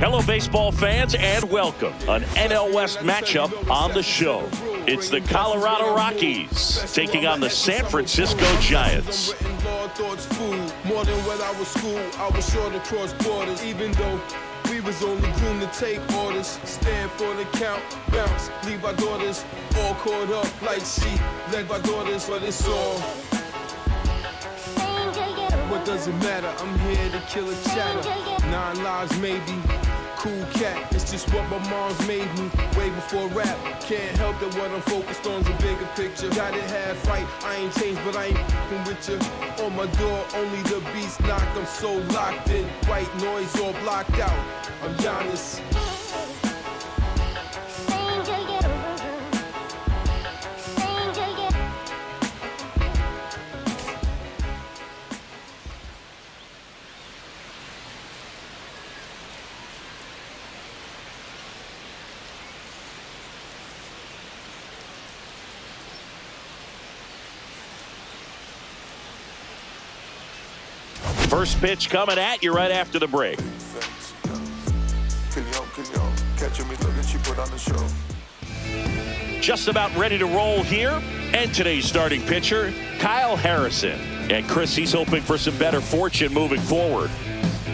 Hello, baseball fans, and welcome. An NL West matchup on the show. It's the Colorado Rockies taking on the San Francisco Giants. More than when I was school, I was sure to cross borders, even though we was only groomed to take orders. Stand for the count, bounce, leave our daughters all caught up like sheep. Leave our daughters, but it's all. What does it matter? I'm here to kill a chatter. 9 lives maybe. Cool cat, it's just what my mom's made me way before rap. Can't help that what I'm focused on's a bigger picture. Got it half right, I ain't changed, but I ain't with you. On my door, only the beats knock. I'm so locked in, white noise all blocked out. I'm Giannis. First pitch coming at you right after the break. Just about ready to roll here. And today's starting pitcher, Kyle Harrison. And Chris, he's hoping for some better fortune moving forward.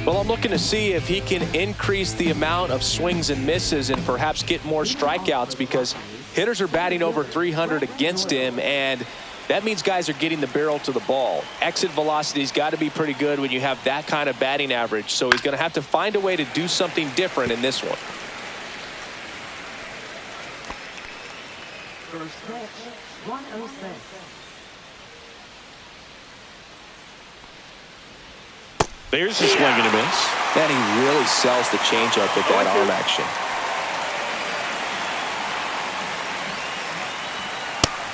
Well, I'm looking to see if he can increase the amount of swings and misses and perhaps get more strikeouts, because hitters are batting over 300 against him, and that means guys are getting the barrel to the ball. Exit velocity's got to be pretty good when you have that kind of batting average. So he's going to have to find a way to do something different in this one. First pitch, 106. There's a swing and a miss. And he really sells the changeup with that arm action.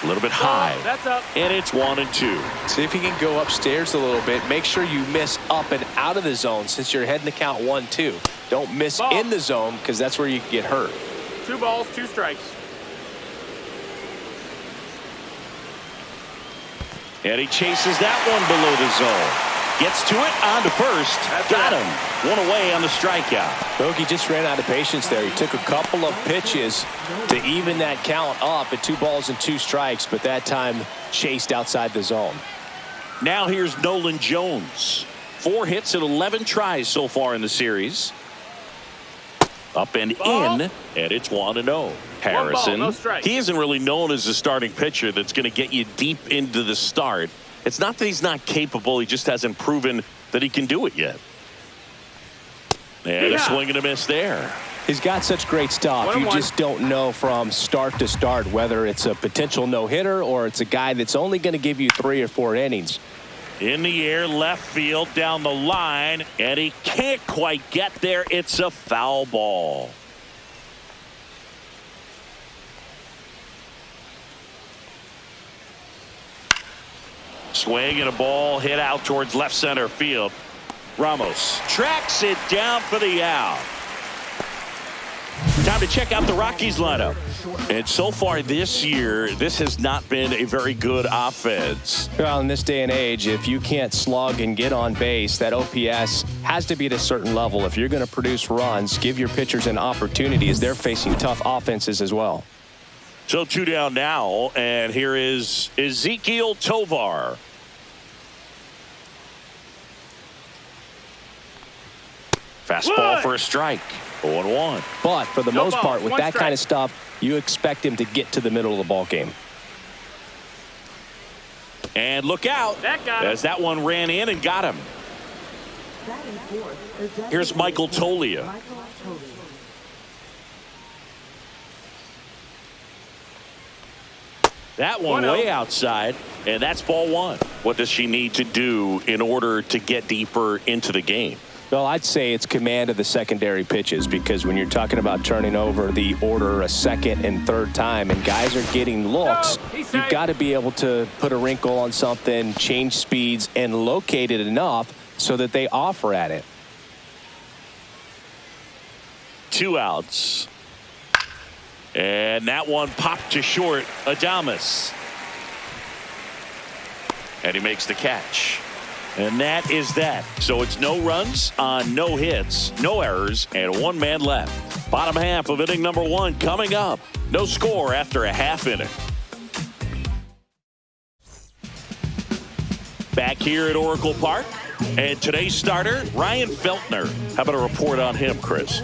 A little bit high. That's up. And it's 1-2. See if he can go upstairs a little bit. Make sure you miss up and out of the zone since you're heading to count 1-2. Don't miss in the zone, because that's where you can get hurt. 2 balls, 2 strikes. And he chases that one below the zone. Gets to it, on to first. Got him. One away on the strikeout. Bogey just ran out of patience there. He took a couple of pitches to even that count up at 2 balls and 2 strikes, but that time chased outside the zone. Now here's Nolan Jones. 4 hits and 11 tries so far in the series. Up and in, and it's 1-0. Harrison, he isn't really known as a starting pitcher that's going to get you deep into the start. It's not that he's not capable, he just hasn't proven that he can do it yet. And a swing and a miss there. He's got such great stuff. You just don't know from start to start whether it's a potential no-hitter or it's a guy that's only going to give you 3 or 4 innings. In the air, left field, down the line, and he can't quite get there. It's a foul ball. Swing and a ball hit out towards left center field. Ramos tracks it down for the out. Time to check out the Rockies lineup. And so far this year, this has not been a very good offense. Well, in this day and age, if you can't slug and get on base, that OPS has to be at a certain level. If you're going to produce runs, give your pitchers an opportunity, as they're facing tough offenses as well. So 2 down now, and here is Ezequiel Tovar. Fastball for a strike. 0-1. But for the most part, with that kind of stuff, you expect him to get to the middle of the ball game. And look out, as that one ran in and got him. Here's Michael Toglia. That one way outside, and that's ball 1. What does she need to do in order to get deeper into the game? Well, I'd say it's command of the secondary pitches, because when you're talking about turning over the order a second and third time and guys are getting looks, you've got to be able to put a wrinkle on something, change speeds, and locate it enough so that they offer at it. 2 outs. And that one popped to short. Adames. And he makes the catch. And that is that. So it's no runs on no hits, no errors, and 1 man left. Bottom half of inning number 1 coming up. No score after a half inning. Back here at Oracle Park. And today's starter, Ryan Feltner. How about a report on him, Chris?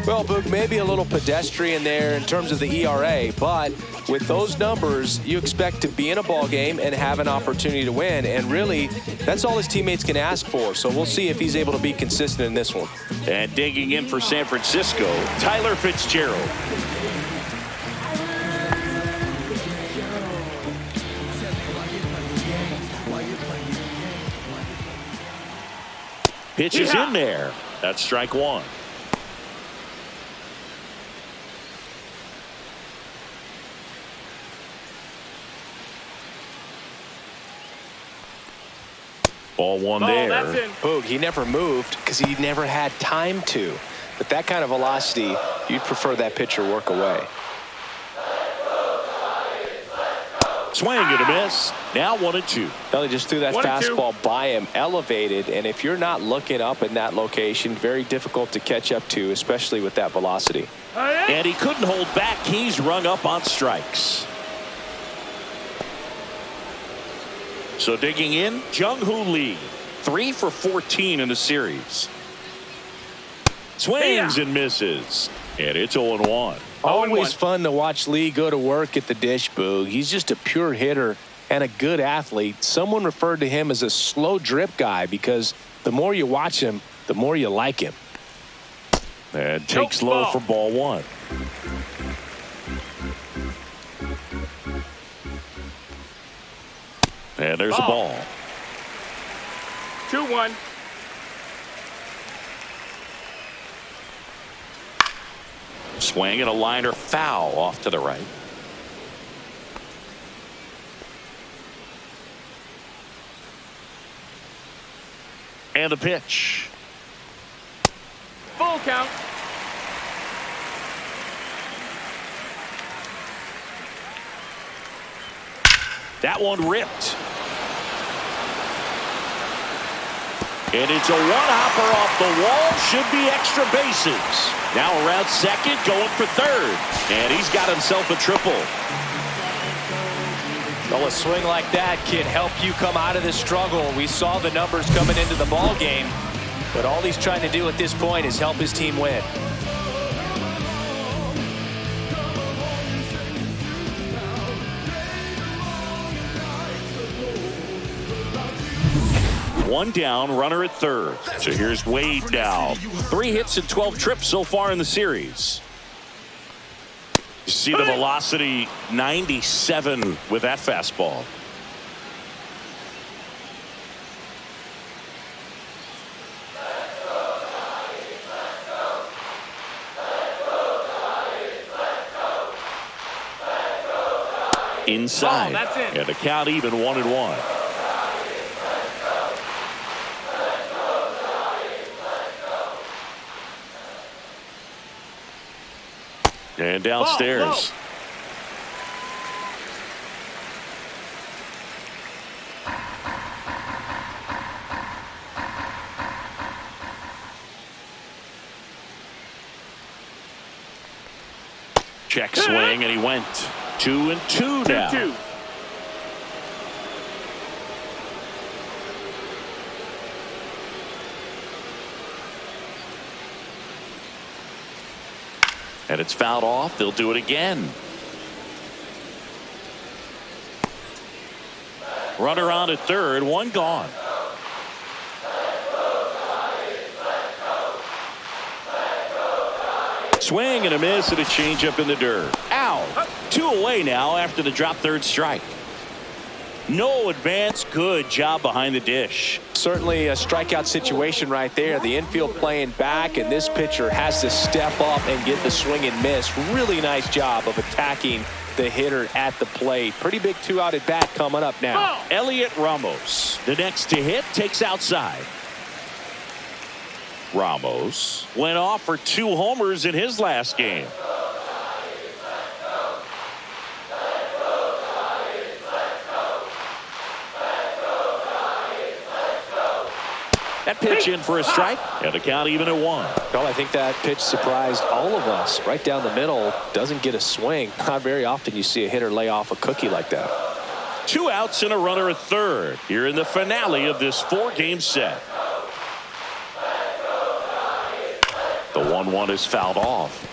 Well, Boog, maybe a little pedestrian there in terms of the ERA, but with those numbers, you expect to be in a ball game and have an opportunity to win. And really, that's all his teammates can ask for. So we'll see if he's able to be consistent in this one. And digging in for San Francisco, Tyler Fitzgerald. Pitch is in there. That's strike 1. Ball 1 there. Boog, he never moved because he never had time to. But that kind of velocity, you'd prefer that pitcher work away. Swing and a miss. Now 1-2. Well, he just threw that fastball by him, elevated, and if you're not looking up in that location, very difficult to catch up to, especially with that velocity. And he couldn't hold back. He's rung up on strikes. So digging in, Jung-Hoo Lee, 3 for 14 in the series. Swings and misses, and it's 0-1. Always fun to watch Lee go to work at the dish, Boog. He's just a pure hitter and a good athlete. Someone referred to him as a slow drip guy because the more you watch him, the more you like him. And takes low for ball 1. And there's a ball. 2-1. Swing and a liner foul off to the right. And the pitch. Full count. That one ripped. And it's a one-hopper off the wall. Should be extra bases. Now around second, going for third. And he's got himself a triple. Well, a swing like that can help you come out of this struggle. We saw the numbers coming into the ball game, but all he's trying to do at this point is help his team win. One down, runner at third. So here's Wade now. 3 hits and 12 trips so far in the series. You see the velocity, 97 with that fastball. Inside. And the count even 1-1. And downstairs. Check swing, and he went 2-2 now. 2-2. And it's fouled off. They'll do it again. Runner on at third, 1 gone. Swing and a miss and a changeup in the dirt. Out. 2 away now after the drop third strike. No advance. Good job behind the dish. Certainly a strikeout situation right there. The infield playing back, and this pitcher has to step up and get the swing and miss. Really nice job of attacking the hitter at the plate. Pretty big 2-out at bat coming up now. Elliot Ramos, the next to hit, takes outside. Ramos went off for 2 homers in his last game. That pitch in for a strike, and the count even at 1. Well, I think that pitch surprised all of us. Right down the middle, doesn't get a swing. Not very often you see a hitter lay off a cookie like that. 2 outs and a runner at third here in the finale of this 4-game set. The 1-1 is fouled off.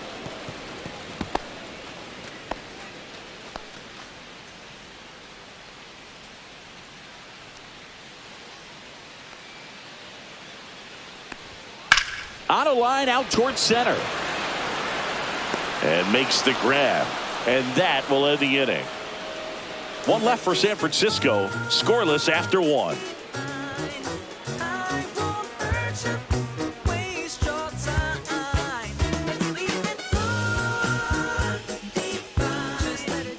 On a line out towards center. And makes the grab. And that will end the inning. 1 left for San Francisco. Scoreless after 1.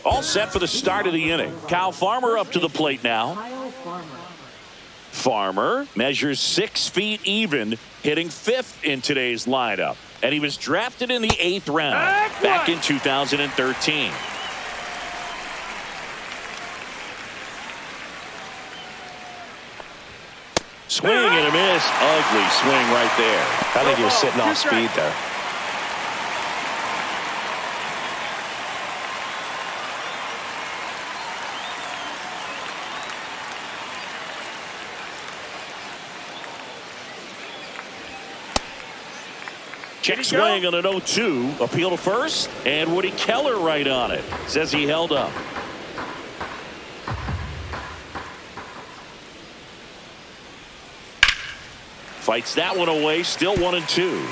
All set for the start of the inning. Kyle Farmer up to the plate now. Farmer measures 6 feet even, hitting 5th in today's lineup. And he was drafted in the 8th round back in 2013. Swing and a miss. Ugly swing right there. I think he was sitting off speed there. Check swing on an 0-2. Appeal to first. And Woody Keller right on it. Says he held up. Fights that one away. Still 1-2.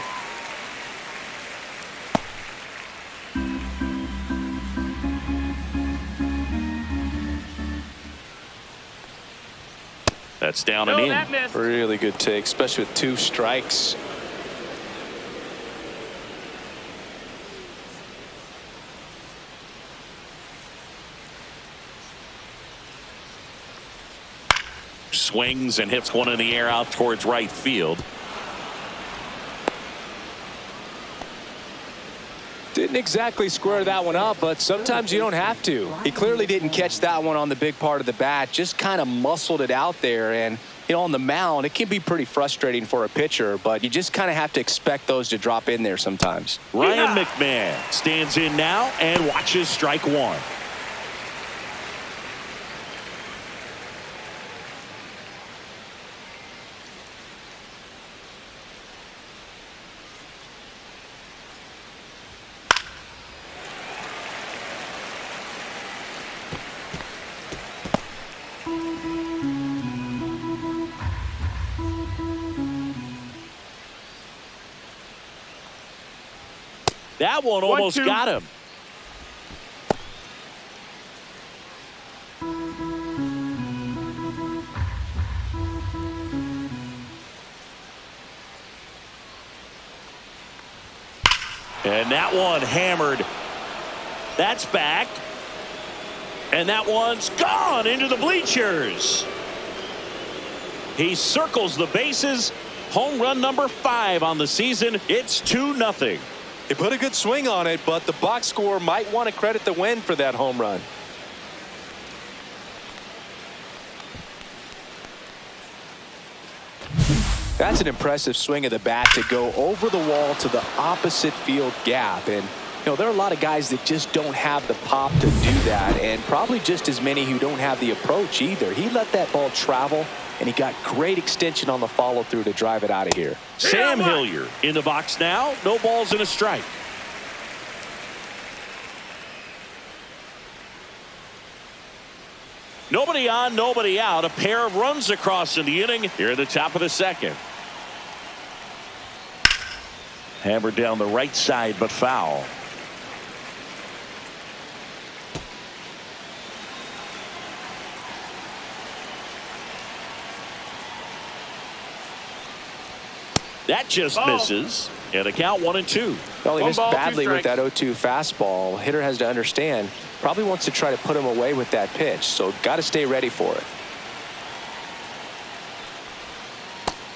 That's down and in. Really good take, especially with 2 strikes. Swings and hits one in the air out towards right field. Didn't exactly square that one up, but sometimes you don't have to. He clearly didn't catch that one on the big part of the bat, just kind of muscled it out there. And you know, on the mound, it can be pretty frustrating for a pitcher, but you just kind of have to expect those to drop in there sometimes. Ryan McMahon stands in now and watches strike 1. That one almost got him. And that one hammered. That's back. And that one's gone into the bleachers. He circles the bases. Home run number 5 on the season. It's 2-0. He put a good swing on it, but the box score might want to credit the win for that home run. That's an impressive swing of the bat to go over the wall to the opposite field gap. And you know, there are a lot of guys that just don't have the pop to do that, and probably just as many who don't have the approach either. He let that ball travel, and he got great extension on the follow through to drive it out of here. Sam Hilliard in the box now. No balls and a strike. Nobody on, nobody out. A pair of runs across in the inning here at the top of the 2nd. Hammered down the right side, but foul. That just misses. And a count 1-2. Well, he missed badly with that 0-2 fastball. Hitter has to understand, probably wants to try to put him away with that pitch, so got to stay ready for it.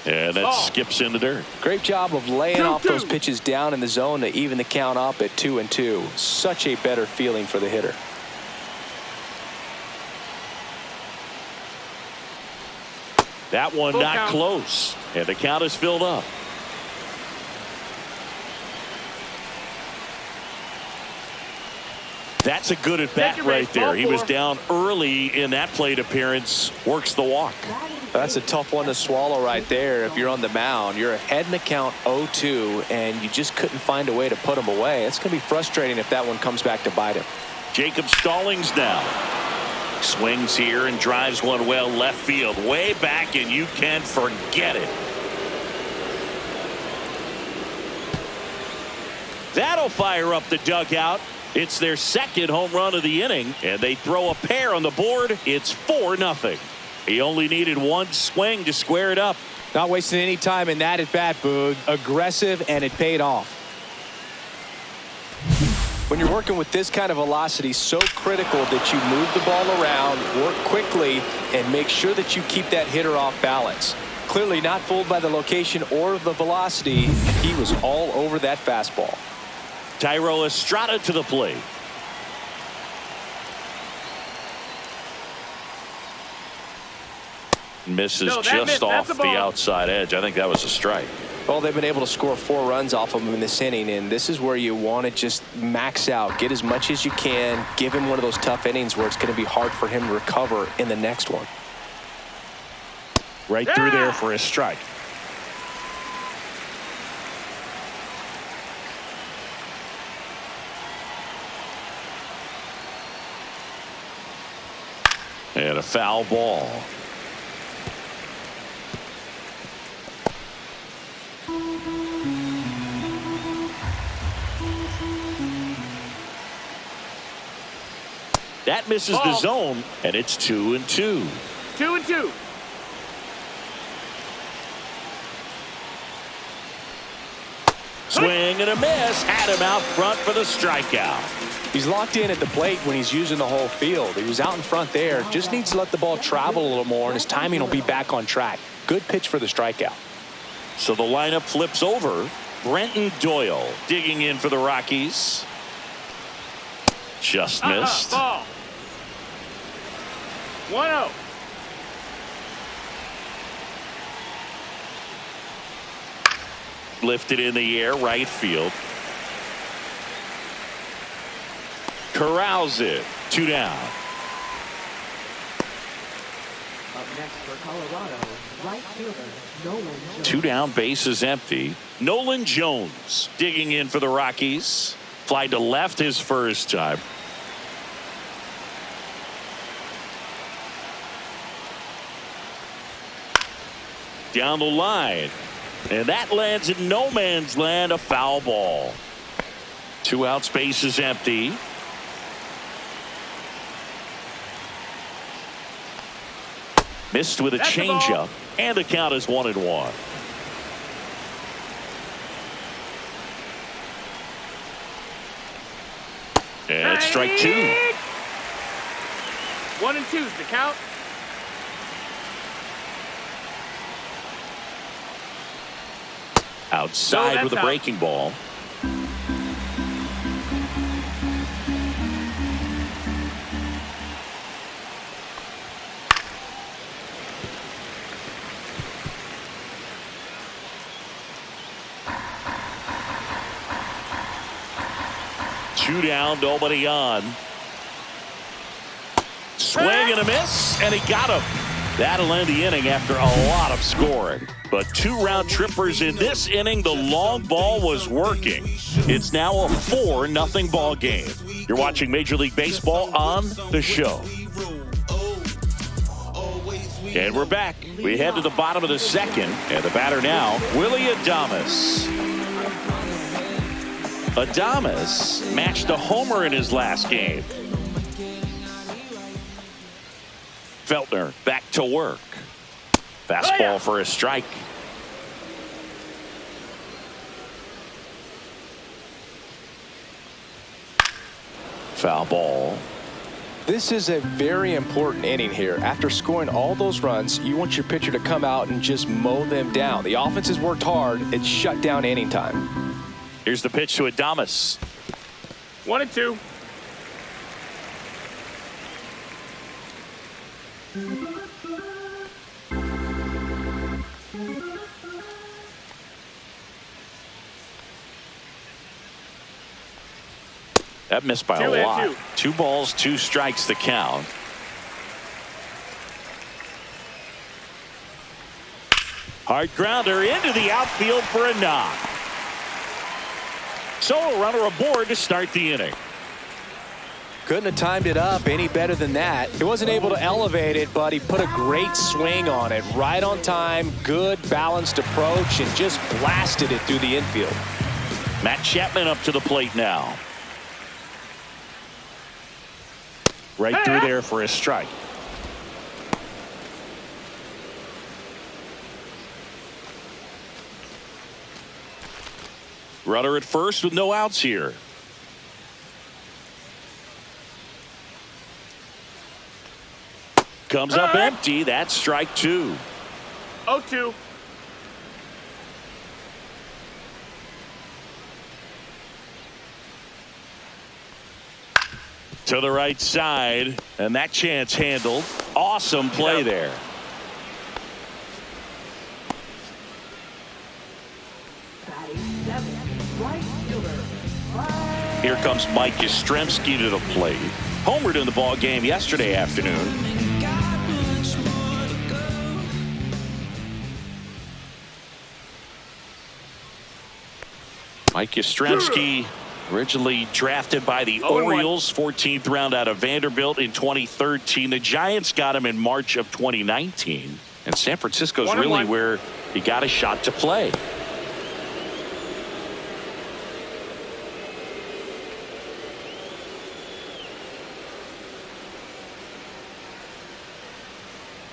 And that skips in the dirt. Great job of laying off those pitches down in the zone to even the count up at 2-2. Such a better feeling for the hitter. That one not close. And the count is filled up. That's a good at bat right there. He was down early in that plate appearance. Works the walk. That's a tough one to swallow right there. If you're on the mound, you're ahead in the count 0-2, and you just couldn't find a way to put him away. It's going to be frustrating if that one comes back to bite him. Jacob Stallings now. Swings here and drives one well left field. Way back, and you can forget it. That'll fire up the dugout. It's their second home run of the inning, and they throw a pair on the board. It's 4-0. He only needed one swing to square it up. Not wasting any time in that at bat, Boog. Aggressive, and it paid off. When you're working with this kind of velocity, so critical that you move the ball around, work quickly, and make sure that you keep that hitter off balance. Clearly not fooled by the location or the velocity. He was all over that fastball. Thairo Estrada to the plate. Misses just off the outside edge. I think that was a strike. Well, they've been able to score 4 runs off of him in this inning, and this is where you want to just max out, get as much as you can, give him one of those tough innings where it's going to be hard for him to recover in the next one. Right through there for a strike. And a foul ball. That misses the zone, and it's 2-2. 2-2. Swing and a miss. Had him out front for the strikeout. He's locked in at the plate when he's using the whole field. He was out in front there. Just needs to let the ball travel a little more, and his timing will be back on track. Good pitch for the strikeout. So the lineup flips over. Brenton Doyle digging in for the Rockies. Just missed. Ball. 1-0. Lifted in the air, right field. Corrals it. 2 down. Up next for Colorado, right fielder Nolan Jones. 2 down, base is empty. Nolan Jones digging in for the Rockies. Fly to left his first time. Down the line. And that lands in no man's land, a foul ball. 2 outs, base is empty. Missed with a changeup, and the count is 1-1. And it's strike 2. 1-2 is the count. Outside with a breaking ball. Two down, nobody on. Swing and a miss, and he got him. That'll end the inning after a lot of scoring. But 2 round trippers in this inning. The long ball was working. It's now a 4-0 ball game. You're watching Major League Baseball on The Show. And we're back. We head to the bottom of the second. And the batter now, Willy Adames. Adames matched a homer in his last game. Feltner back to work. Fastball for a strike. Foul ball. This is a very important inning here. After scoring all those runs, you want your pitcher to come out and just mow them down. The offense has worked hard. It's shut down inning time. Here's the pitch to Adames. 1-2. That missed by a lot. 2 balls, 2 strikes the count. Hard grounder into the outfield for a knock. So a runner aboard to start the inning. Couldn't have timed it up any better than that. He wasn't able to elevate it, but he put a great swing on it. Right on time, good balanced approach, and just blasted it through the infield. Matt Chapman up to the plate now. Right through there for a strike. Runner at first with no outs here. Comes up empty. That's strike 2. 0-2. To the right side, and that chance handled. Awesome play there. Here comes Mike Yastrzemski to the plate. Homered in the ball game yesterday afternoon. Mike Yastrzemski, originally drafted by the Orioles, 14th round out of Vanderbilt in 2013. The Giants got him in March of 2019. And San Francisco's really where he got a shot to play.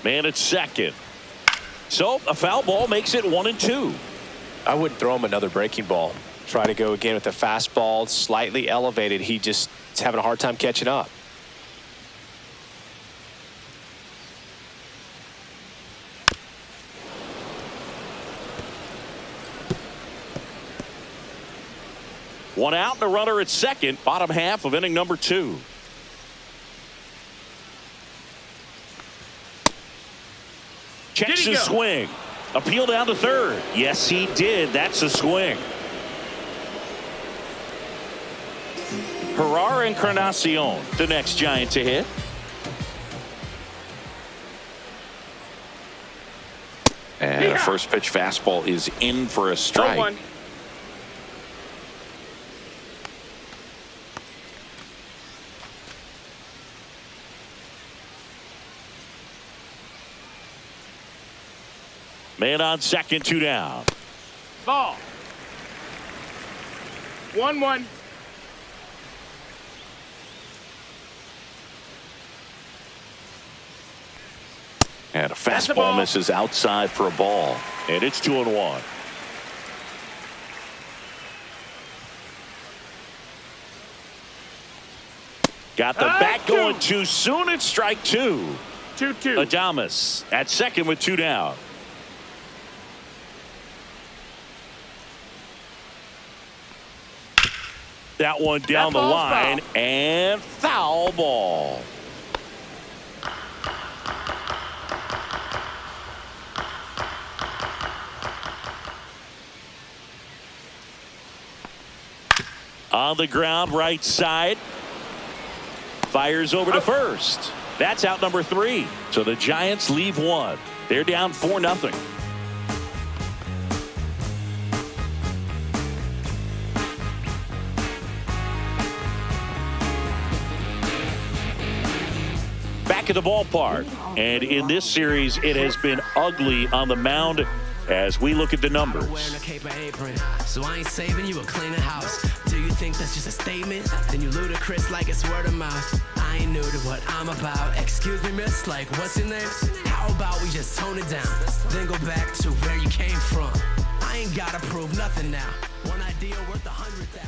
Man at second. So a foul ball makes it 1-2. I wouldn't throw him another breaking ball. Try to go again with the fastball, slightly elevated. He just is having a hard time catching up. One out and a runner at second, bottom half of inning number 2. Checks his swing. Appeal down to third. Yes, he did. That's a swing. Herrera Encarnacion, the next Giant to hit. And a first pitch fastball is in for a strike. Man on second, 2 down. Ball. 1-1. And a fastball misses outside for a ball. And it's 2-1. Got the bat going too soon. It's strike 2. 2-2. Adames at second with 2 down. That one down the line and foul ball. On the ground, right side. Fires over to first. That's out number 3. So the Giants leave 1. They're down 4-0. Back at the ballpark. And in this series, it has been ugly on the mound as we look at the numbers. So I ain't saving you a cleaner house. Do you think that's just a statement? Then you ludicrous like it's word of mouth. I ain't new to what I'm about. Excuse me, miss, like what's your name? How about we just tone it down? Then go back to where you came from. I ain't gotta prove nothing now. One idea worth 100,000.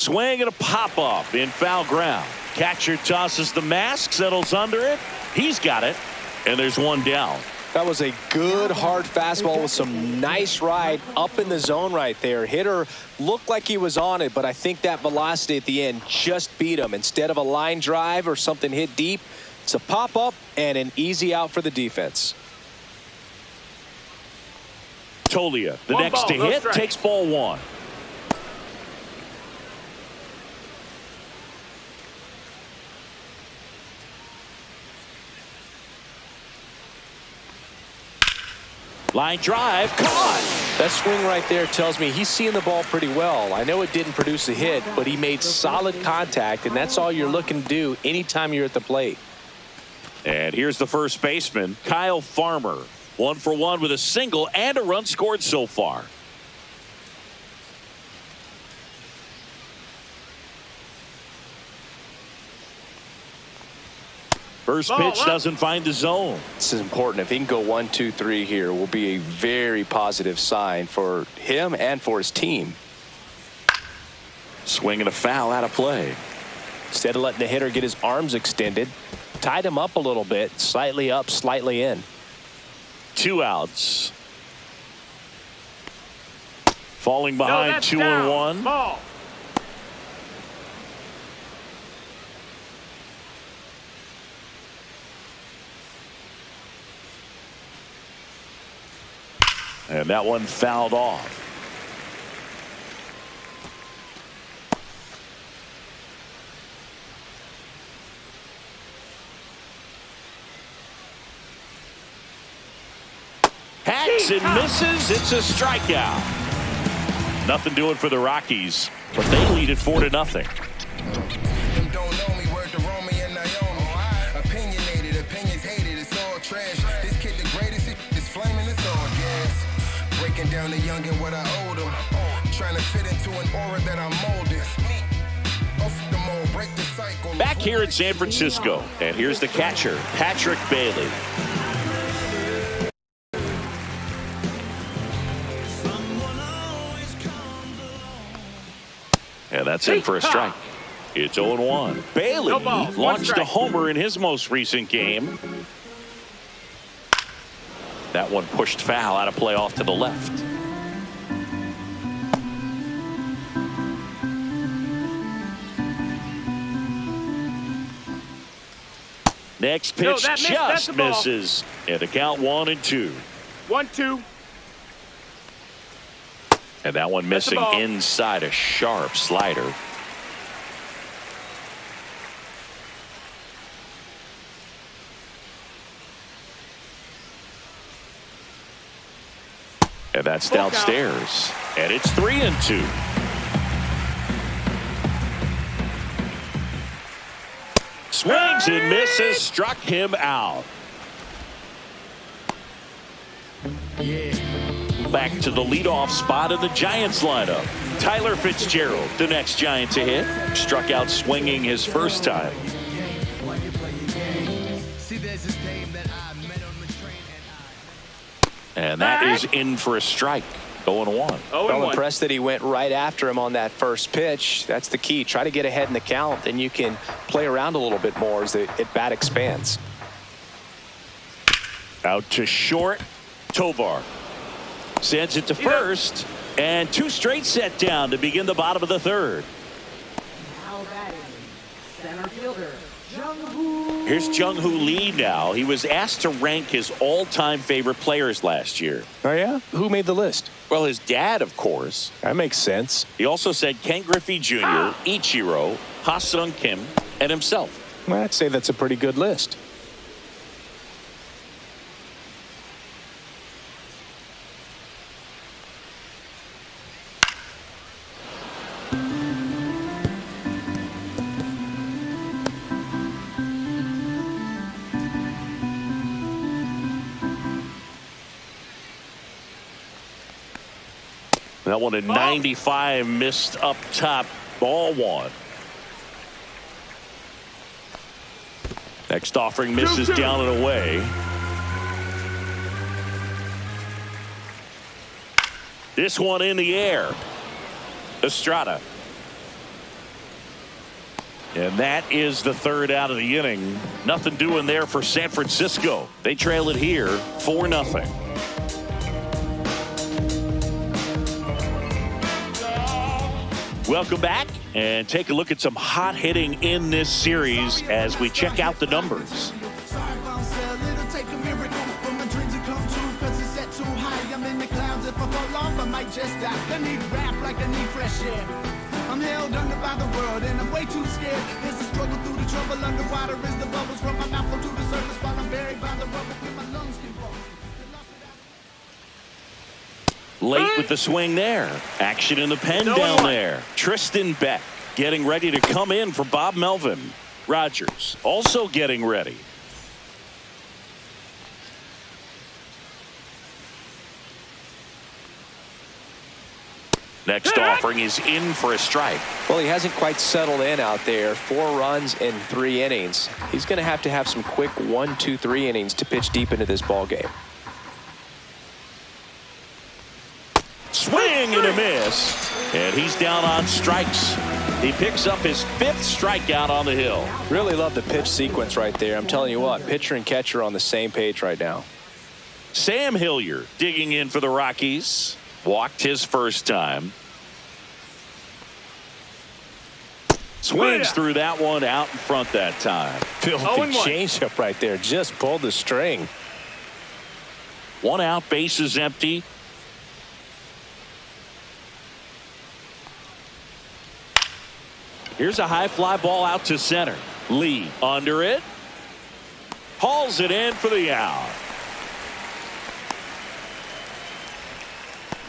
Swing and a pop-up in foul ground. Catcher tosses the mask, settles under it. He's got it, and there's one down. That was a good hard fastball with some nice ride up in the zone right there. Hitter looked like he was on it, but I think that velocity at the end just beat him. Instead of a line drive or something hit deep, it's a pop-up and an easy out for the defense. Tolia, the next ball, to no hit, strike. takes ball one. Line drive, caught. That swing right there tells me he's seeing the ball pretty well. I know it didn't produce a hit, but he made solid contact, and that's all you're looking to do anytime you're at the plate. And here's the first baseman, Kyle Farmer. 1 for 1 with a single and a run scored so far. First pitch doesn't find the zone. This is important. If he can go 1, 2, 3 here, will be a very positive sign for him and for his team. Swing and a foul out of play. Instead of letting the hitter get his arms extended, tied him up a little bit, slightly up, slightly in. 2 outs. Falling behind, that's 2 down. and 1. Ball. And that one fouled off. Hacks and misses. It's a strikeout. Nothing doing for the Rockies, but they lead it 4-0. Them don't know me, word to Romy and Naomi. Opinionated, opinions hated, it's all trash. This kid the greatest, it's flaming, it's all gas. Breaking down the young and what I owed him. Trying to fit into an aura that I'm molded. Off the mold, break the cycle. Back here in San Francisco, and here's the catcher, Patrick Bailey. And that's in for a strike. It's 0-1. Bailey No balls, one launched a strike. homer in his most recent game. That one pushed foul out of play off to the left. Next pitch No, that missed. That's just a ball. misses. And a count 1-2. 1-2. And that one That's a missing ball. inside a sharp slider. And that's Full count. downstairs. And it's 3-2. Swings and misses, struck him out. Back to the leadoff spot of the Giants lineup. Tyler Fitzgerald, the next Giant to hit, struck out swinging his first time. And that is in for a strike. 0-1. Well, impressed that he went right after him on that first pitch. That's the key. Try to get ahead in the count, then you can play around a little bit more as the at-bat expands. Out to short. Tovar sends it to first, and 2 straight set down to begin the bottom of the third. Now batting, center fielder, Jung-Hoo. Here's Jung-Hoo Lee now. He was asked to rank his all-time favorite players last year. Oh, yeah? Who made the list? Well, his dad, of course. That makes sense. He also said Ken Griffey Jr., Ichiro, Ha-Sung Kim, and himself. Well, I'd say that's a pretty good list. That one at 95 missed up top. Ball 1. Next offering misses down and away. This one in the air. Estrada. And that is the third out of the inning. Nothing doing there for San Francisco. They trail it here 4-0. Welcome back and take a look at some hot hitting in this series as we check out the numbers. I'm held under by the world and I'm way too scared. There's a struggle through the trouble underwater as the bubbles from my mouth come to the surface while I'm buried by the rubble when my lungs can pulse. Late with the swing there. Action in the pen down there. Tristan Beck getting ready to come in for Bob Melvin. Rogers also getting ready. Next offering is in for a strike. Well, he hasn't quite settled in out there. 4 runs in 3 innings. He's going to have some quick 1, 2, 3 innings to pitch deep into this ball game. Swing and a miss. And he's down on strikes. He picks up his 5th strikeout on the hill. Really love the pitch sequence right there. I'm telling you what, pitcher and catcher on the same page right now. Sam Hilliard digging in for the Rockies. Walked his first time. Swings through that one out in front that time. Filthy changeup right there. Just pulled the string. 1 out, bases empty. Here's a high fly ball out to center. Lee under it. Hauls it in for the out.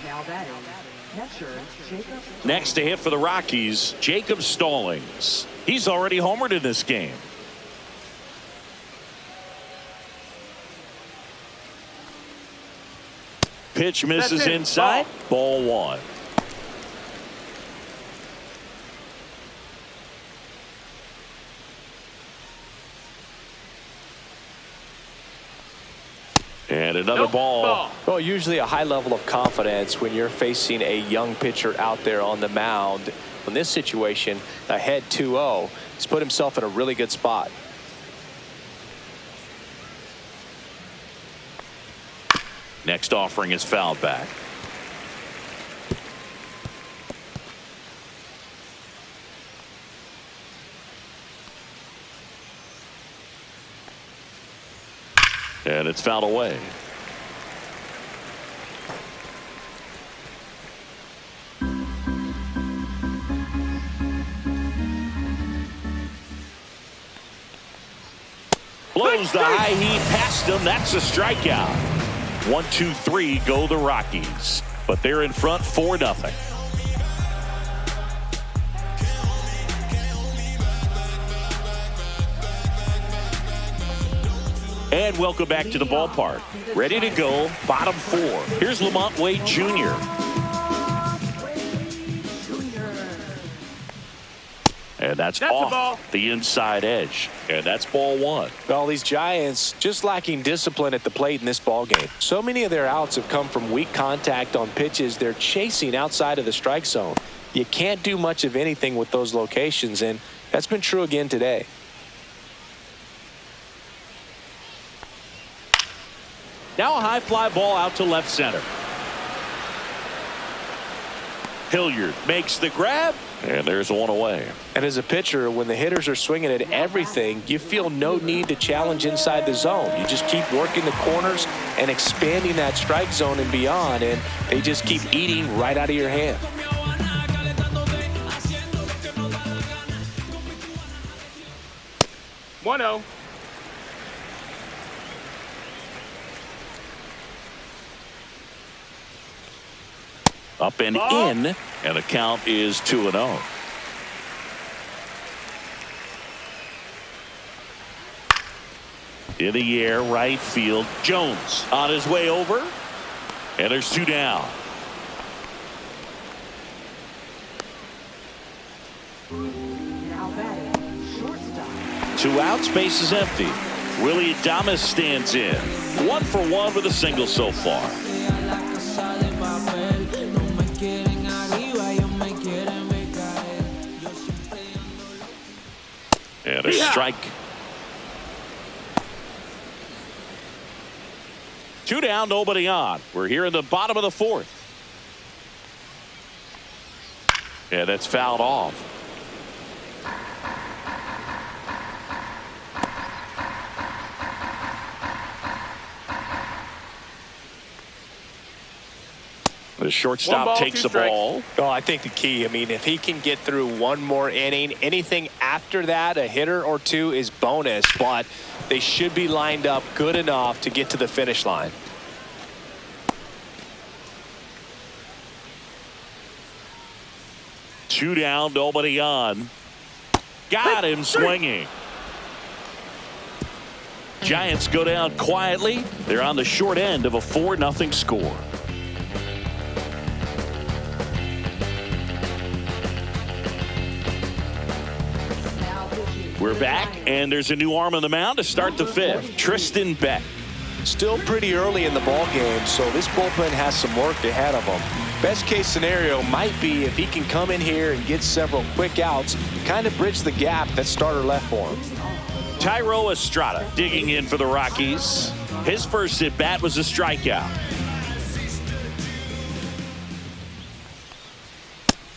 Now batting, catcher Jacob. Next to hit for the Rockies, Jacob Stallings. He's already homered in this game. Pitch misses inside. Ball 1. And another ball. Well, usually a high level of confidence when you're facing a young pitcher out there on the mound. In this situation, ahead 2-0, he's put himself in a really good spot. Next offering is fouled back. And it's fouled away. Blows the high heat past him. That's a strikeout. 1, 2, 3 go the Rockies. But they're in front 4-0. And welcome back to the ballpark. Ready to go, bottom 4. Here's Lamont Wade Jr. And that's off the inside edge. And that's ball 1. Well, these Giants just lacking discipline at the plate in this ball game. So many of their outs have come from weak contact on pitches they're chasing outside of the strike zone. You can't do much of anything with those locations, and that's been true again today. Now a high fly ball out to left center. Hilliard makes the grab, and there's 1 away. And as a pitcher, when the hitters are swinging at everything, you feel no need to challenge inside the zone. You just keep working the corners and expanding that strike zone and beyond, and they just keep eating right out of your hand. One-oh. Up and in, and the count is 2-0. In the air, right field. Jones on his way over, and there's 2 down. Now batting, shortstop. 2 outs, base is empty. Willie Adames stands in. 1 for 1 with a single so far. strike. 2 down, nobody on. We're here in the bottom of the 4th. And that's fouled off. The shortstop takes the ball. Oh, I think the key, I mean, if he can get through one more inning, anything after that, a hitter or two is bonus, but they should be lined up good enough to get to the finish line. Two down, nobody on. Got him swinging. Giants go down quietly. They're on the short end of a 4-0 score. We're back, and there's a new arm on the mound to start the 5th. Tristan Beck. Still pretty early in the ball game, so this bullpen has some work ahead of them. Best case scenario might be if he can come in here and get several quick outs, kind of bridge the gap that starter left for him. Tyro Estrada digging in for the Rockies. His first at bat was a strikeout.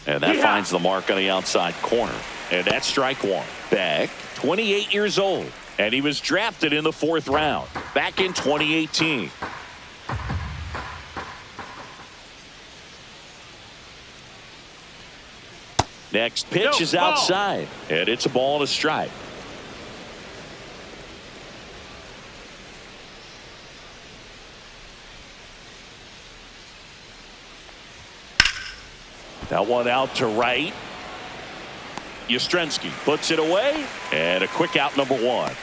And that finds the mark on the outside corner. And that's strike 1. Beck, 28 years old, and he was drafted in the 4th round back in 2018. Next pitch is outside, and it's a ball and a strike. That one out to right. Yastrzemski puts it away, and a quick out, number 1. Now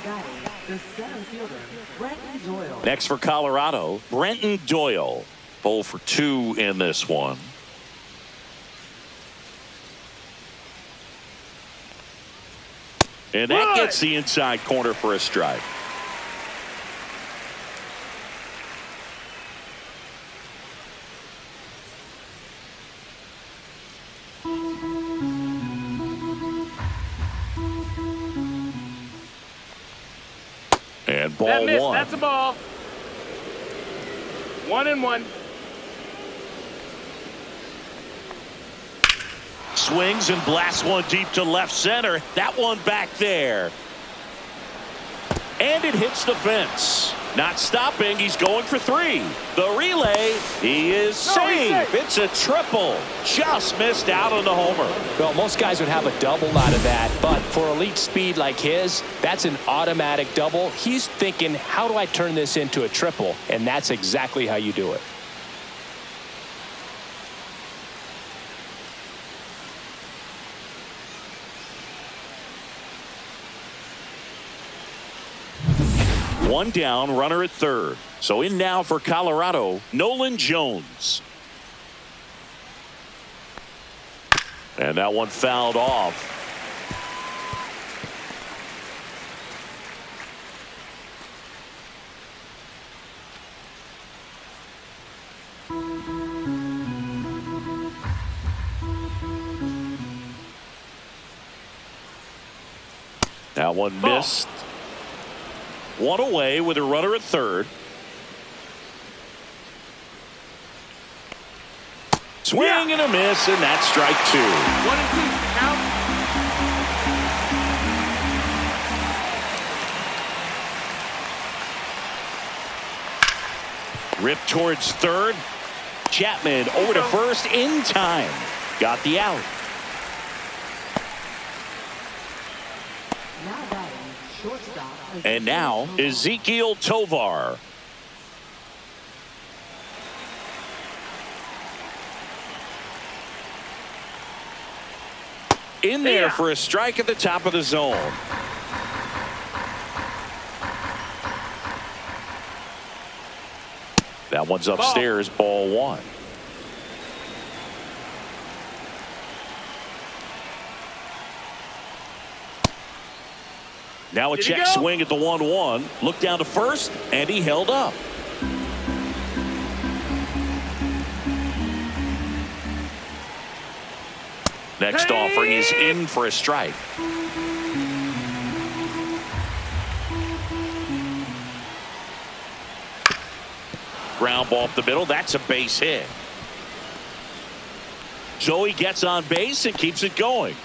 batting, the center fielder, Brenton Doyle. Next for Colorado, Brenton Doyle. 0 for 2 in this one. And that gets the inside corner for a strike. And ball that missed. 1. That's a ball. 1-1. Swings and blasts one deep to left center. That one back there. And it hits the fence. Not stopping. He's going for 3. The relay. He is safe. It's a triple. Just missed out on the homer. Well, most guys would have a double out of that, but for elite speed like his, that's an automatic double. He's thinking, how do I turn this into a triple? And that's exactly how you do it. One down, runner at 3rd. So in now for Colorado, Nolan Jones. And that one fouled off. That one missed. One away with a runner at 3rd. Swing and a miss, and that's strike 2. 1-2 count. Rip towards 3rd. Chapman over to 1st in time. Got the out. Now batting, shortstop. And now Ezekiel Tovar. In there for a strike at the top of the zone. That one's upstairs, ball 1. Now a check swing at the 1-1. Look down to 1st, and he held up. Next offering is in for a strike. ground ball up the middle. That's a base hit. So he gets on base and keeps it going.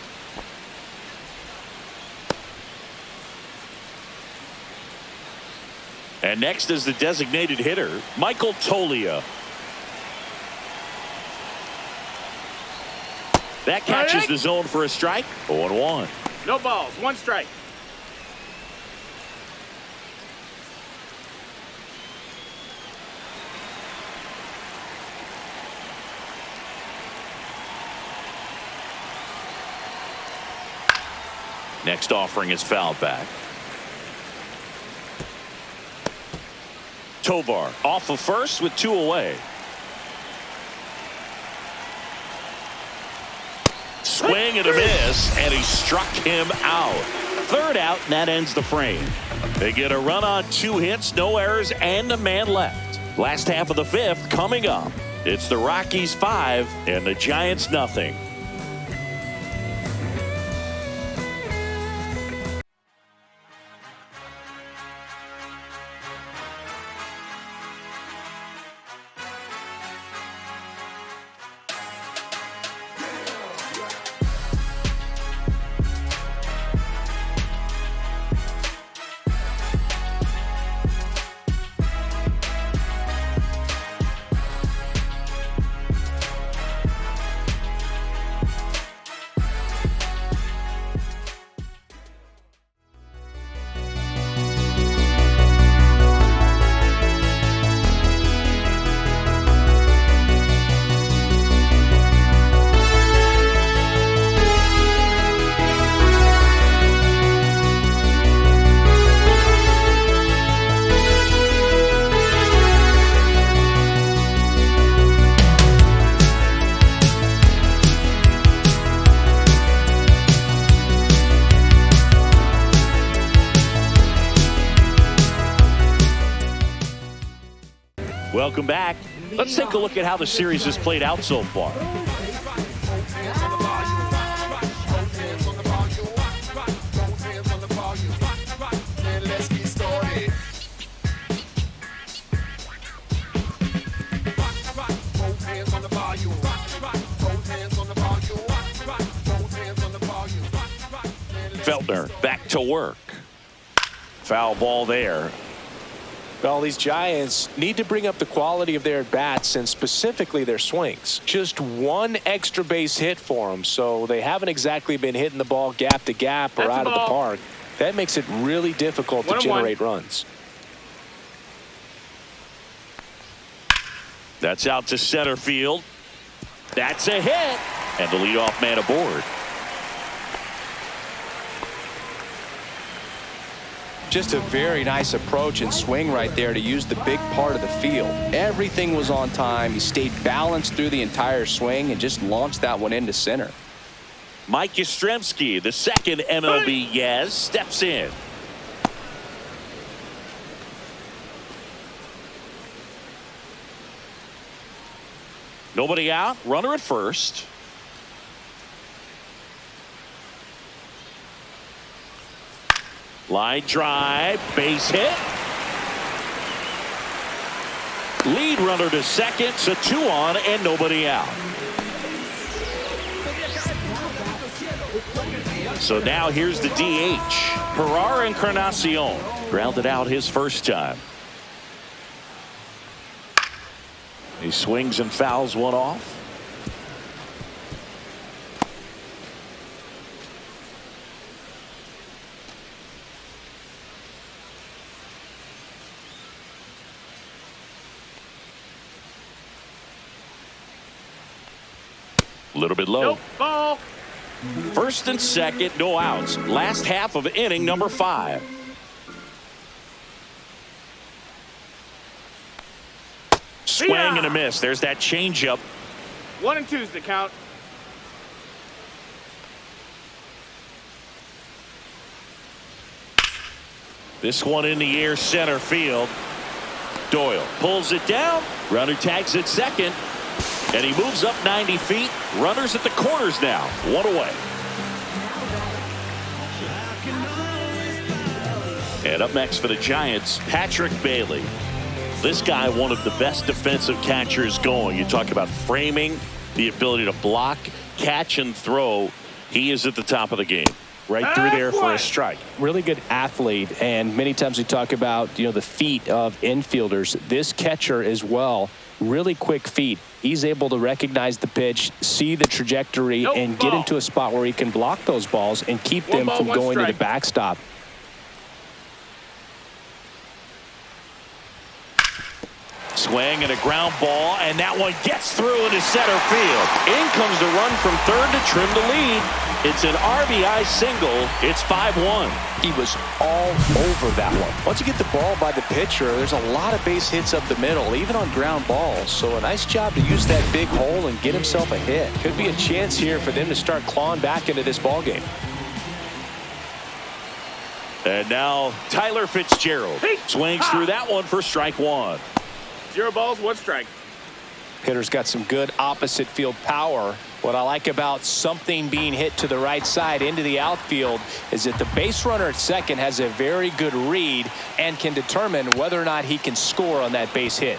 And next is the designated hitter, Michael Toglia. That catches the zone for a strike. 0-1. No balls, 1 strike. Next offering is fouled back. Tovar off of first with 2 away. Swing and a miss, and he struck him out. 3rd out, and that ends the frame. They get a run on 2 hits, no errors, and a man left. Last half of the 5th coming up. It's the Rockies 5 and the Giants nothing. Welcome back. Let's take a look at how the series has played out so far. Feltner back to work. Foul ball there. Well, these Giants need to bring up the quality of their bats and specifically their swings. Just 1 extra base hit for them, so they haven't exactly been hitting the ball gap to gap or out of the park. That makes it really difficult to generate runs. That's out to center field. That's a hit, and the leadoff man aboard. Just a very nice approach and swing right there to use the big part of the field. Everything was on time. He stayed balanced through the entire swing and just launched that one into center. Mike Yastrzemski, the second MLB Yaz, steps in. Nobody out, runner at first. Line drive, base hit. Lead runner to second, so 2 on and nobody out. So now here's the DH, Gerard Encarnacion. Grounded out his first time. He swings and fouls one off. A little bit low. Nope, ball. First and second, no outs. Last half of inning number 5. Swing and a miss. There's that changeup. 1 and 2's the count. This one in the air, center field. Doyle pulls it down. Runner tags at second. And he moves up 90 feet. Runners at the corners now. 1 away. And up next for the Giants, Patrick Bailey. This guy, one of the best defensive catchers going. You talk about framing, the ability to block, catch, and throw. He is at the top of the game. Right through there for a strike. Really good athlete, and many times we talk about, the feet of infielders. This catcher as well, really quick feet. He's able to recognize the pitch, see the trajectory, and get into a spot where he can block those balls and keep them from going to the backstop. Swing and a ground ball, and that one gets through into center field. In comes the run from third to trim the lead. It's an RBI single. It's 5-1. He was all over that one. Once you get the ball by the pitcher, there's a lot of base hits up the middle, even on ground balls. So a nice job to use that big hole and get himself a hit. Could be a chance here for them to start clawing back into this ball game. And now Tyler Fitzgerald swings through that one for strike one. 0 balls, 1 strike. Hitter's got some good opposite field power. What I like about something being hit to the right side into the outfield is that the base runner at second has a very good read and can determine whether or not he can score on that base hit.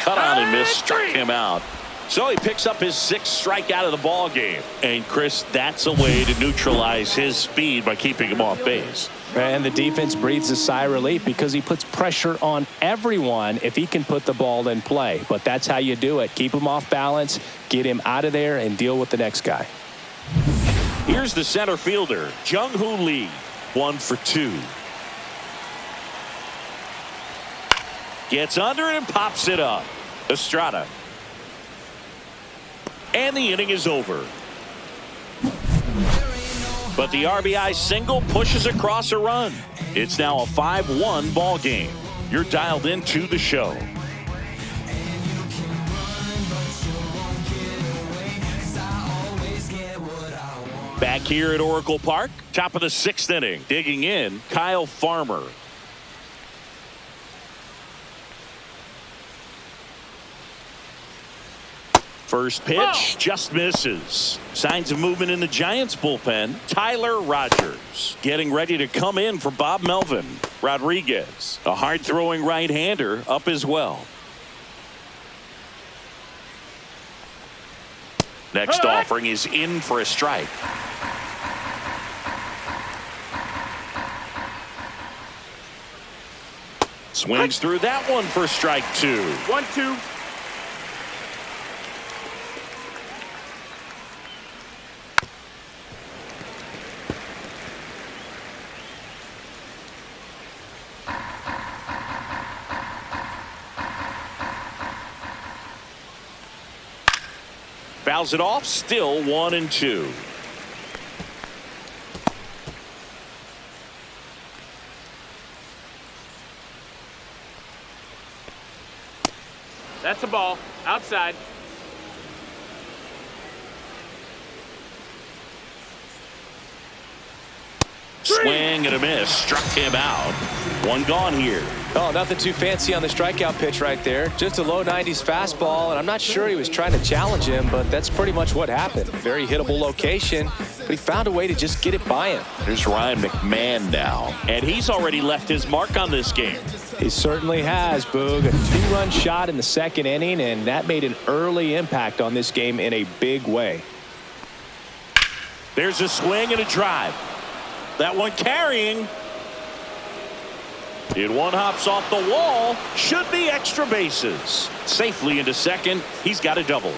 Cut out and missed, struck him out. So he picks up his 6th strikeout of the ball game. And Chris, that's a way to neutralize his speed by keeping him off base. And the defense breathes a sigh of relief because he puts pressure on everyone if he can put the ball in play. But that's how you do it. Keep him off balance, get him out of there, and deal with the next guy. Here's the center fielder, Jung-Hoo Lee, 1 for 2. Gets under it and pops it up. Estrada. And the inning is over. But the RBI single pushes across a run. It's now a 5-1 ball game. You're dialed into the show. Back here at Oracle Park, top of the 6th inning, digging in, Kyle Farmer. First pitch just misses. Signs of movement in the Giants bullpen. Tyler Rogers getting ready to come in for Bob Melvin. Rodriguez, a hard-throwing right-hander, up as well. Next offering is in for a strike. Swings through that one for strike 2. 1-2. Fouls it off, still 1-2. That's a ball. Outside. Swing and a miss. Struck him out. One gone here. Oh, nothing too fancy on the strikeout pitch right there. Just a low 90s fastball, and I'm not sure he was trying to challenge him, but that's pretty much what happened. Very hittable location, but he found a way to just get it by him. There's Ryan McMahon now, and he's already left his mark on this game. He certainly has, Boog. A 2-run shot in the 2nd inning, and that made an early impact on this game in a big way. There's a swing and a drive. That one carrying. It one hops off the wall. Should be extra bases. Safely into second. He's got a double.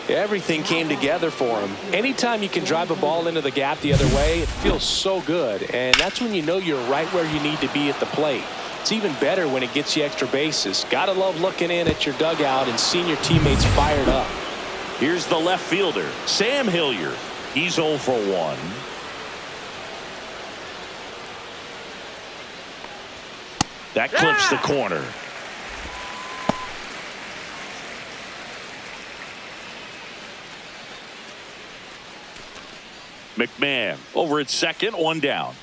Everything came together for him. Anytime you can drive a ball into the gap the other way, it feels so good. And that's when you know you're right where you need to be at the plate. It's even better when it gets you extra bases. Gotta love looking in at your dugout and seeing your teammates fired up. Here's the left fielder, Sam Hilliard. He's 0 for 1. That clips the corner. McMahon over at second, 1 down.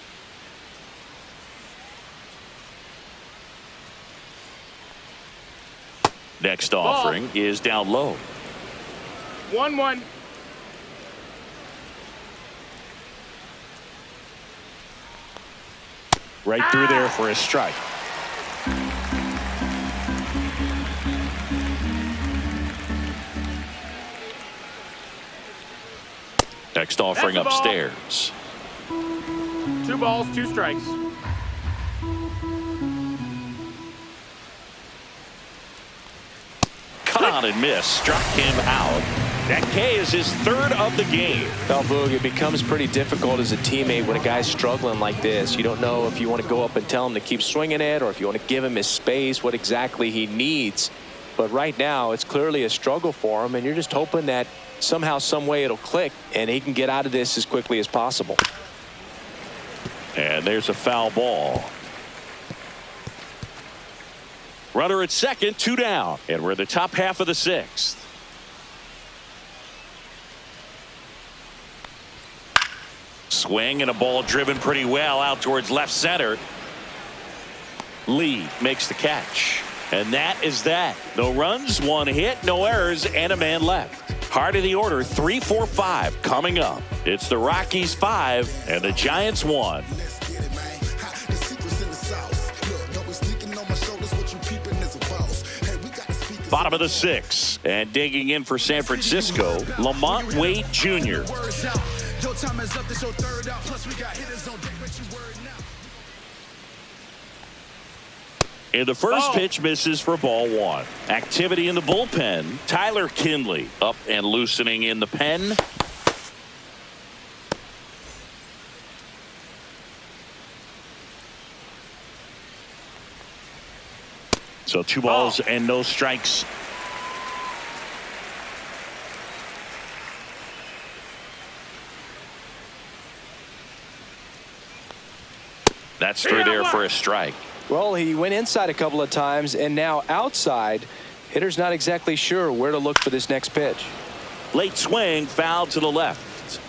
Next offering is down low. 1-1. Right through there for a strike. Next offering upstairs. 2 balls, 2 strikes. Caught and missed. Struck him out. That K is his 3rd of the game. Well, Boog, it becomes pretty difficult as a teammate when a guy's struggling like this. You don't know if you want to go up and tell him to keep swinging it or if you want to give him his space, what exactly he needs. But right now, it's clearly a struggle for him, and you're just hoping that somehow, some way it'll click, and he can get out of this as quickly as possible. And there's a foul ball. Runner at second, 2 down. And we're in the top half of the 6th. Swing and a ball driven pretty well out towards left center. Lee makes the catch. And that is that. No runs, 1 hit, no errors, and a man left. Heart of the order, 3, 4, 5 coming up. It's the Rockies 5 and the Giants 1. Bottom of the 6th, and digging in for San Francisco, Lamont Wade Jr. And the first pitch misses for ball 1. Activity in the bullpen. Tyler Kinley up and loosening in the pen. So 2 balls and no strikes. That's through there for a strike. Well, he went inside a couple of times, and now outside. Hitter's not exactly sure where to look for this next pitch. Late swing, foul to the left.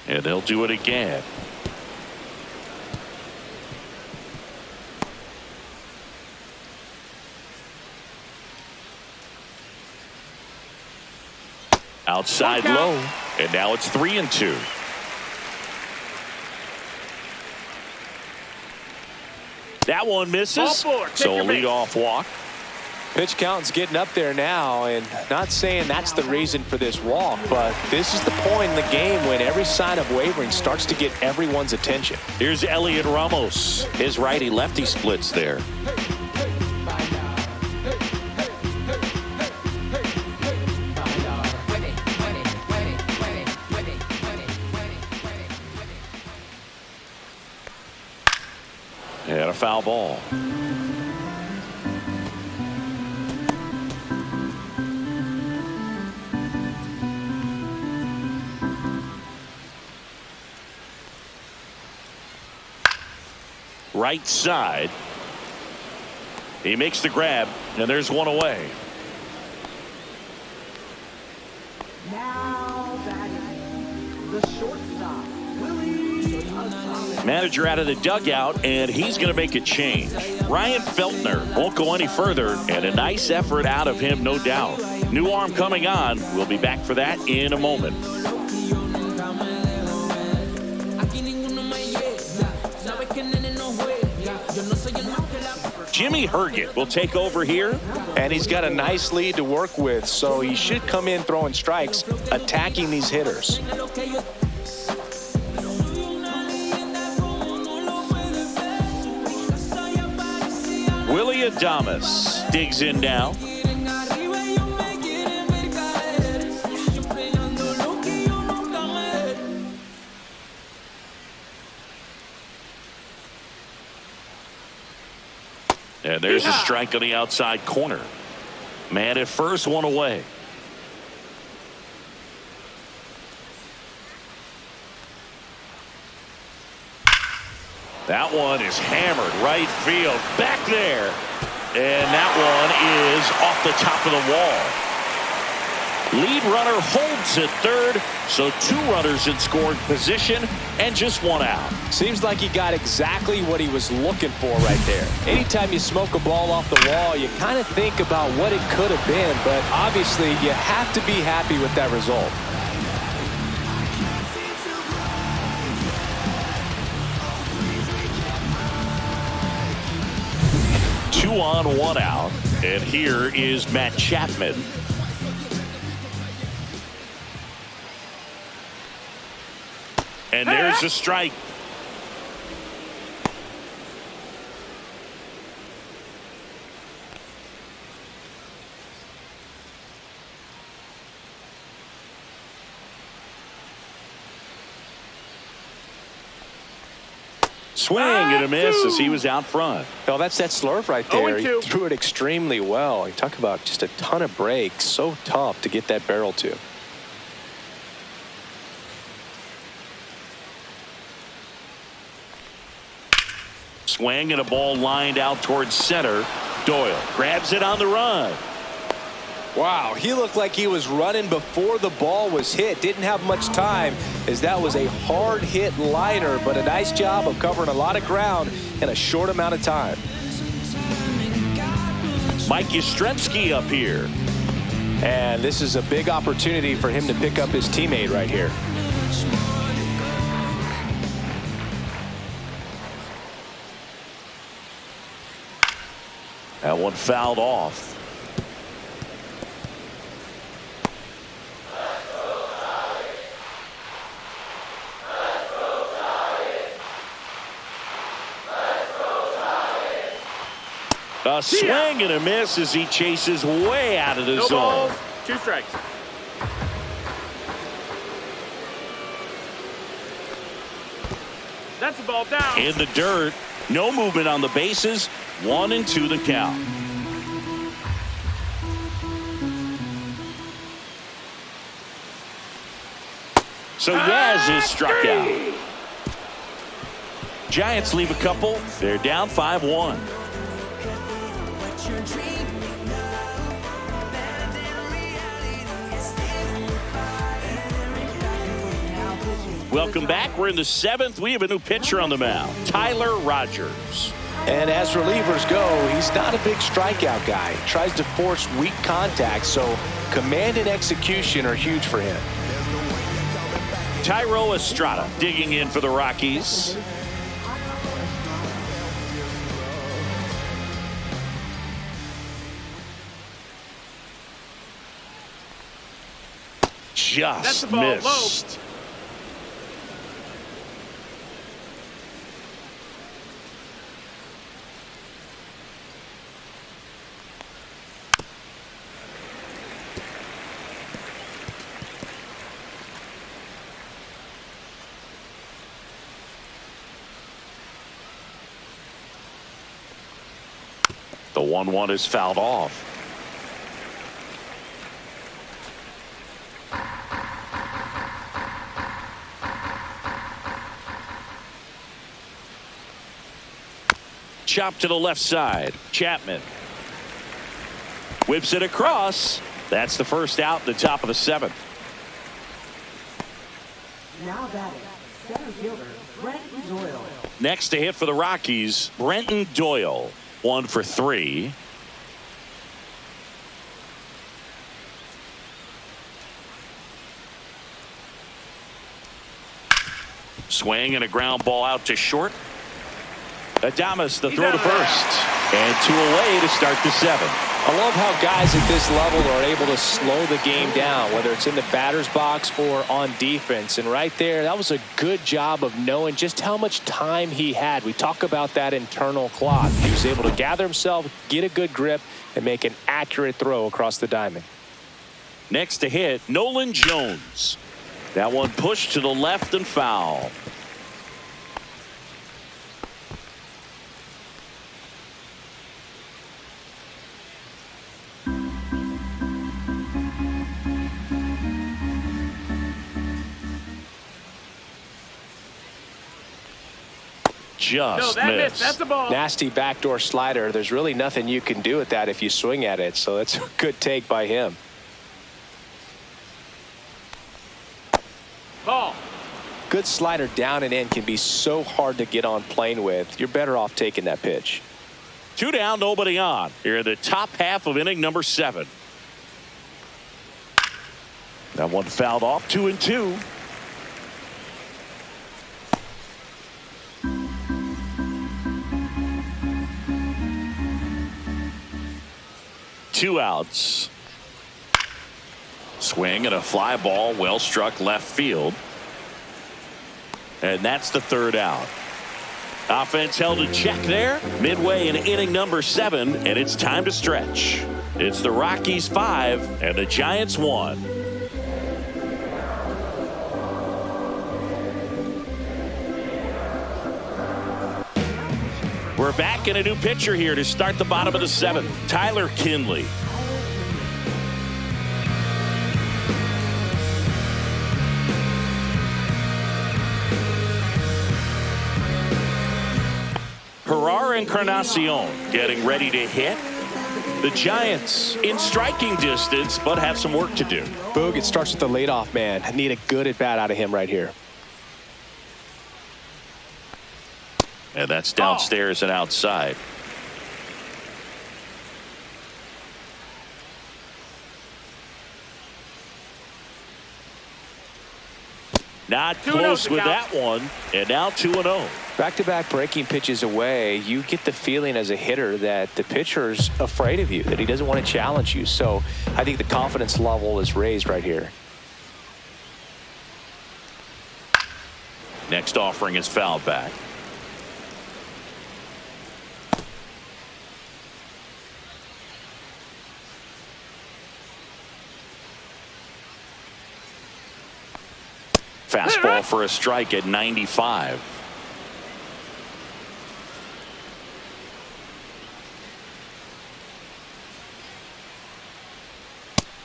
And they'll do it again. Outside low, and now it's 3-2. That one misses, so a leadoff walk. Pitch count's getting up there now, and not saying that's the reason for this walk, but this is the point in the game when every sign of wavering starts to get everyone's attention. Here's Elliot Ramos. His righty-lefty splits there. And a foul ball. Right side. He makes the grab, and there's one away. Now batting, the shortstop, Willie. Manager out of the dugout, and he's going to make a change. Ryan Feltner won't go any further, and a nice effort out of him, no doubt. New arm coming on. We'll be back for that in a moment. Jimmy Herget will take over here. And he's got a nice lead to work with, so he should come in throwing strikes, attacking these hitters. Willie Adames digs in now. And there's a strike on the outside corner. Man at first, one away. That one is hammered right field back there. And that one is off the top of the wall. Lead runner holds at third, so 2 runners in scoring position and just 1 out. Seems like he got exactly what he was looking for right there. Anytime you smoke a ball off the wall, you kind of think about what it could have been, but obviously you have to be happy with that result. Two on, 1 out, and here is Matt Chapman. And there's a strike. Swing and a miss as he was out front. Oh, that's that slurve right there. He 0-2. threw it extremely well. You talk about just a ton of breaks. So tough to get that barrel to. Swing and a ball lined out towards center. Doyle grabs it on the run. Wow, he looked like he was running before the ball was hit. Didn't have much time as that was a hard hit liner, but a nice job of covering a lot of ground in a short amount of time. Mike Yastrzemski up here. And this is a big opportunity for him to pick up his teammate right here. That one fouled off. A swing and a miss as he chases way out of the No zone. balls, 2 strikes. That's a ball down. In the dirt, no movement on the bases, 1-2 the count. So Yaz is struck out. Giants leave a couple. They're down 5-1. Welcome back. We're in the 7th. We have a new pitcher on the mound, Tyler Rogers. And as relievers go, he's not a big strikeout guy. He tries to force weak contact, so command and execution are huge for him. Tyro Estrada digging in for the Rockies. Just missed. The 1-1 is fouled off. Chop to the left side. Chapman whips it across. That's the first out, the top of the 7th. Now batting, center fielder, Brenton Doyle. Next to hit for the Rockies, Brenton Doyle. 1 for 3. Swing and a ground ball out to short. Adames the throw to first. And 2 away to start the 7th. I love how guys at this level are able to slow the game down, whether it's in the batter's box or on defense. And right there, that was a good job of knowing just how much time he had. We talk about that internal clock. He was able to gather himself, get a good grip, and make an accurate throw across the diamond. Next to hit, Nolan Jones. That one pushed to the left and foul. Just missed. That's a ball. Nasty backdoor slider. There's really nothing you can do with that if you swing at it. So that's a good take by him. good slider down and in can be so hard to get on plane with. You're better off taking that pitch. 2 down, nobody on. Here in the top half of inning number 7. That one fouled off. 2-2. Two outs. Swing and a fly ball, well struck left field. And that's the 3rd out. Offense held in check there. Midway in inning number 7, and it's time to stretch. It's the Rockies 5 and the Giants 1. We're back in a new pitcher here to start the bottom of the 7th. Tyler Kinley. Herrera Encarnacion getting ready to hit. The Giants in striking distance, but have some work to do. Boog, it starts with the leadoff man. I need a good at bat out of him right here. And that's downstairs and outside. Not close with that one. And now 2-0. Back-to-back breaking pitches away, you get the feeling as a hitter that the pitcher's afraid of you, that he doesn't want to challenge you. So I think the confidence level is raised right here. Next offering is fouled back. Fastball for a strike at 95.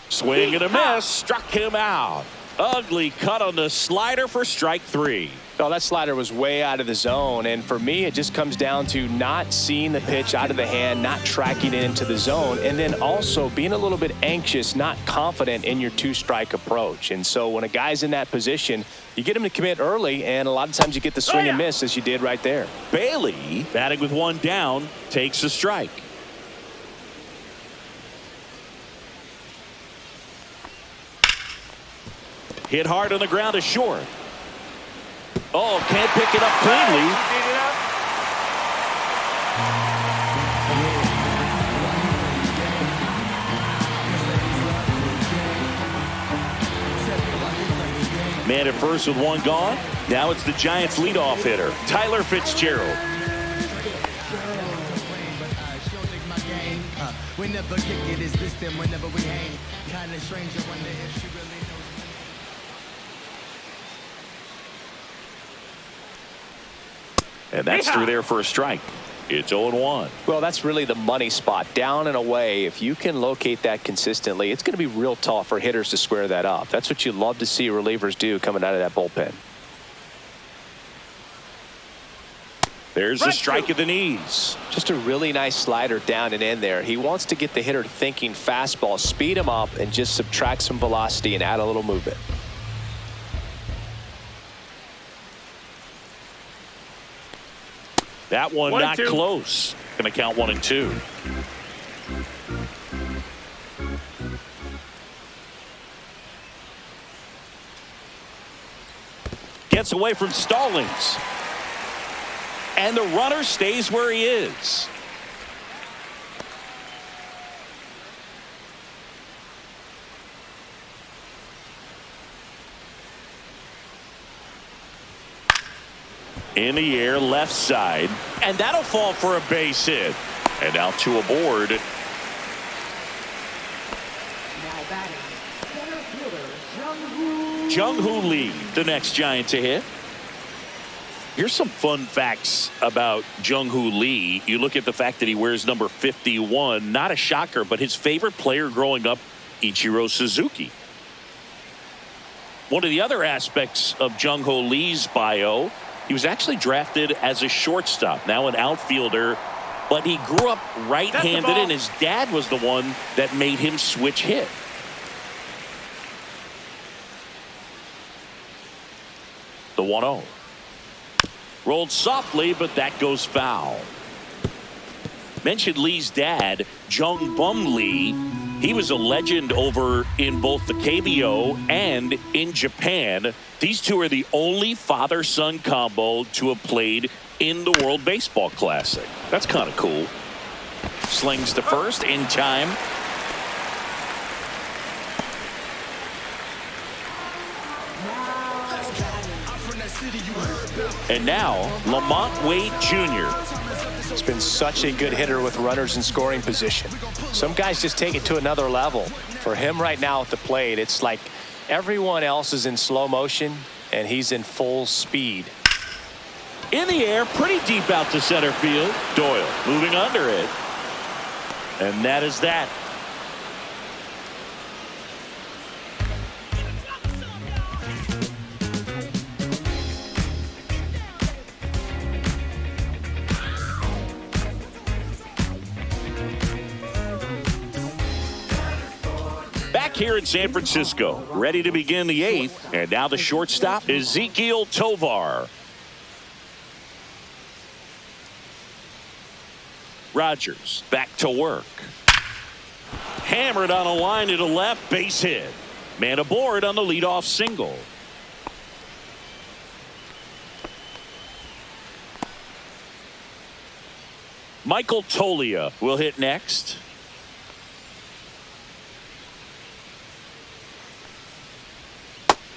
Swing and a miss. Struck him out. Ugly cut on the slider for strike 3. Oh, that slider was way out of the zone. And for me, it just comes down to not seeing the pitch out of the hand, not tracking it into the zone, and then also being a little bit anxious, not confident in your 2-strike approach. And so when a guy's in that position, you get him to commit early, and a lot of times you get the swing and miss as you did right there. Bailey, batting with 1 down, takes a strike. Hit hard on the ground to short. Oh, can't pick it up cleanly. Man at first with 1 gone. Now it's the Giants leadoff hitter, Tyler Fitzgerald. And that's through there for a strike. It's 0-1. Well, that's really the money spot. Down and away. If you can locate that consistently, it's going to be real tough for hitters to square that up. That's what you love to see relievers do coming out of that bullpen. There's a strike at the knees. Just a really nice slider down and in there. He wants to get the hitter thinking fastball, speed him up, and just subtract some velocity and add a little movement. That one not close. Going to count 1-2. Gets away from Stallings. And the runner stays where he is. In the air, left side, and that'll fall for a base hit. And now 2 aboard. Now batting, center fielder Jung-Hoo Lee, the next Giant to hit. Here's some fun facts about Jung-Hoo Lee. You look at the fact that he wears number 51. Not a shocker, but his favorite player growing up, Ichiro Suzuki. One of the other aspects of Jung-Hoo Lee's bio, he was actually drafted as a shortstop, now an outfielder, but he grew up right-handed, and his dad was the one that made him switch hit. The 1-0. Rolled softly, but that goes foul. Mentioned Lee's dad, Jung Bum Lee. He was a legend over in both the KBO and in Japan. These two are the only father-son combo to have played in the World Baseball Classic. That's kind of cool. Slings to first in time. And now, Lamont Wade Jr. He's been such a good hitter with runners in scoring position. Some guys just take it to another level. For him right now at the plate, it's like everyone else is in slow motion and he's in full speed. In the air, pretty deep out to center field. Doyle moving under it. And that is that. Back here in San Francisco, ready to begin the 8th. And now the shortstop, Ezequiel Tovar. Rogers back to work. Hammered on a line to the left, base hit. Man aboard on the leadoff single. Michael Toglia will hit next.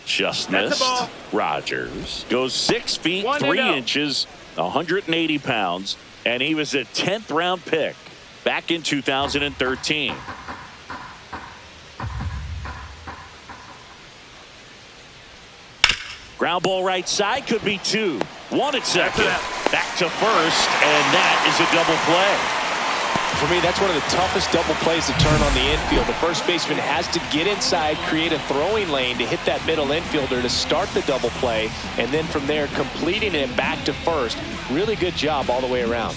Just missed. Rogers goes 6 feet 3 inches, 180 pounds, and he was a 10th round pick back in 2013. Ground ball right side, could be 2. 1 at second. Back to first, and that is a double play. For me, that's one of the toughest double plays to turn on the infield. The first baseman has to get inside, create a throwing lane to hit that middle infielder to start the double play, and then from there completing it back to first. Really good job all the way around.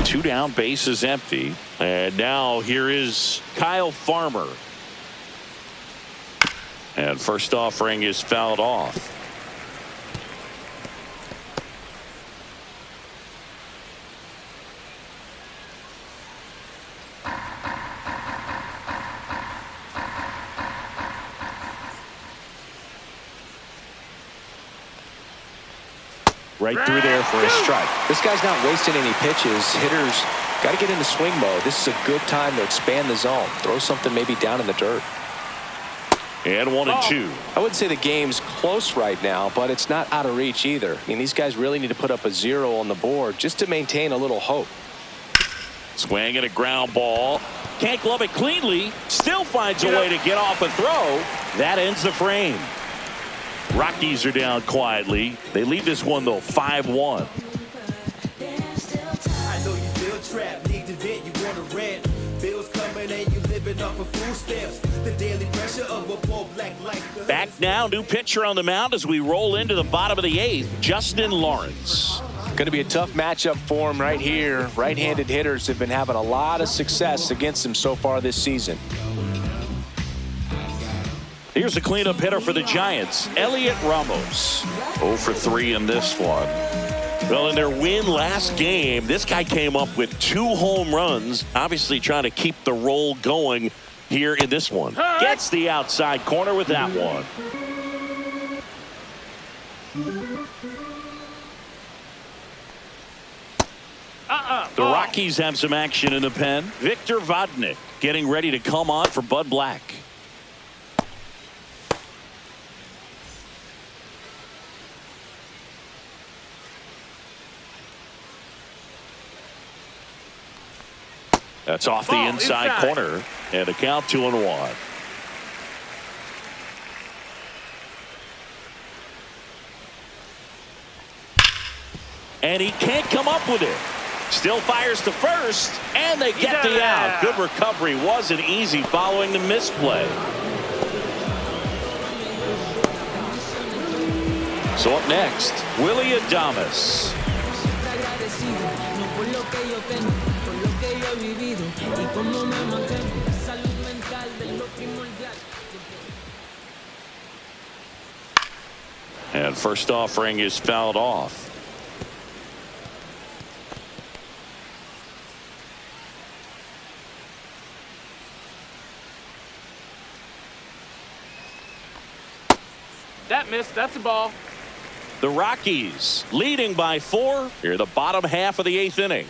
2 down, base is empty, and now here is Kyle Farmer. And first offering is fouled off. Right through there for a strike. This guy's not wasting any pitches. Hitters got to get into swing mode. This is a good time to expand the zone. Throw something maybe down in the dirt. And 1-2. I wouldn't say the game's close right now, but it's not out of reach either. I mean, these guys really need to put up a 0 on the board just to maintain a little hope. Swing and a ground ball. Can't glove it cleanly. Still finds a way to get off a throw. That ends the frame. Rockies are down quietly. They lead this one, though, 5-1. I know you feel trapped, need to vent, you want to rent. Bills coming and you living off of food stamps. The daily pressure of a poor black life. Back now, new pitcher on the mound as we roll into the bottom of the 8th, Justin Lawrence. Going to be a tough matchup for him right here. Right-handed hitters have been having a lot of success against him so far this season. Here's a cleanup hitter for the Giants, Elliot Ramos. 0 for 3 in this one. Well, in their win last game, this guy came up with 2 home runs, obviously trying to keep the roll going here in this one. Gets the outside corner with that one. The Rockies have some action in the pen. Victor Vodnik getting ready to come on for Bud Black. That's off the inside corner, and a count 2-1. And he can't come up with it. Still fires to first, and they get the out. Good recovery. Wasn't easy following the misplay. So up next, Willie Adames. And first offering is fouled off. That missed. That's a ball. The Rockies leading by 4 here the bottom half of the 8th inning.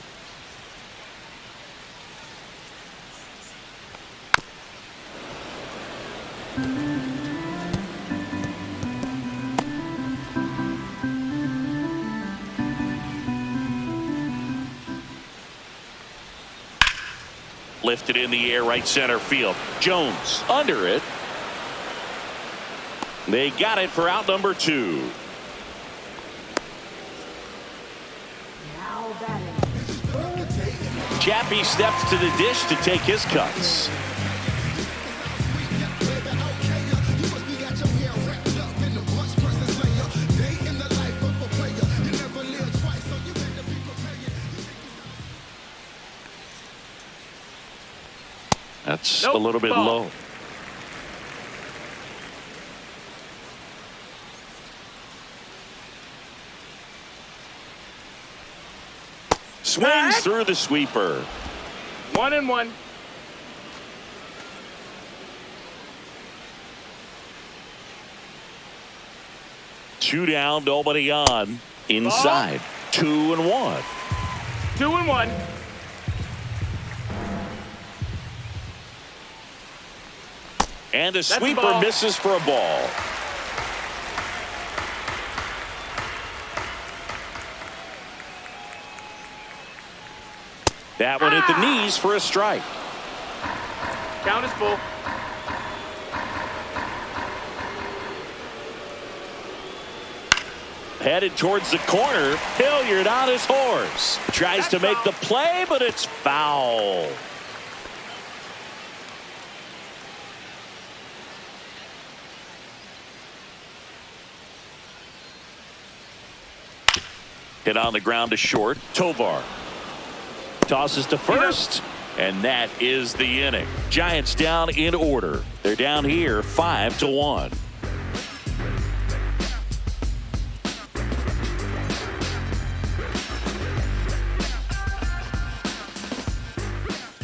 Lifted in the air, right center field. Jones under it. They got it for out number 2. Now batting. Chappie steps to the dish to take his cuts. That's a little bit low. Swings through the sweeper. 1-1. Two down, nobody on. Inside. 2-1. 2-1. And the sweeper misses for a ball. That one hit the knees for a strike. Count is full. Headed towards the corner. Hilliard on his horse. Tries to make the play, but it's foul. Hit on the ground to short. Tovar tosses to first, and that is the inning. Giants down in order. They're down here 5-1.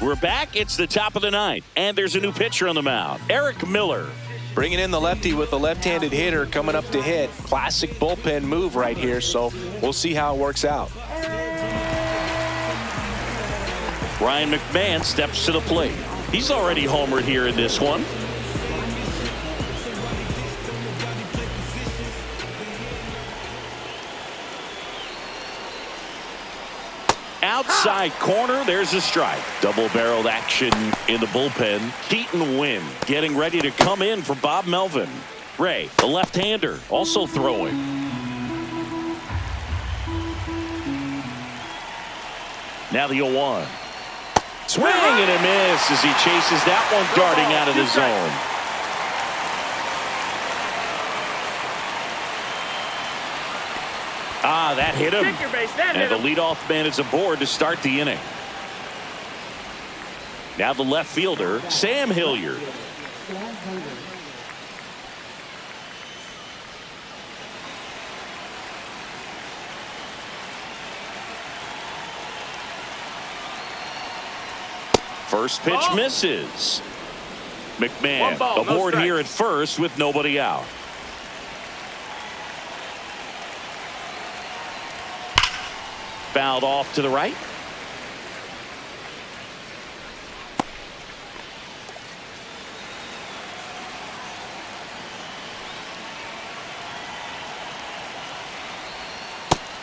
We're back. It's the top of the 9th, and there's a new pitcher on the mound. Eric Miller. Bringing in the lefty with a left-handed hitter coming up to hit. Classic bullpen move right here, so we'll see how it works out. Ryan McMahon steps to the plate. He's already homered here in this one. Outside corner, there's a strike. Double-barreled action in the bullpen. Keaton Wynn getting ready to come in for Bob Melvin. Ray, the left-hander, also throwing. Now the 0-1. Swing and a miss as he chases that one darting out of the zone. That hit him. And the leadoff man is aboard to start the inning. Now the left fielder, Sam Hilliard. First pitch misses. McMahon aboard here at first with nobody out. Fouled off to the right.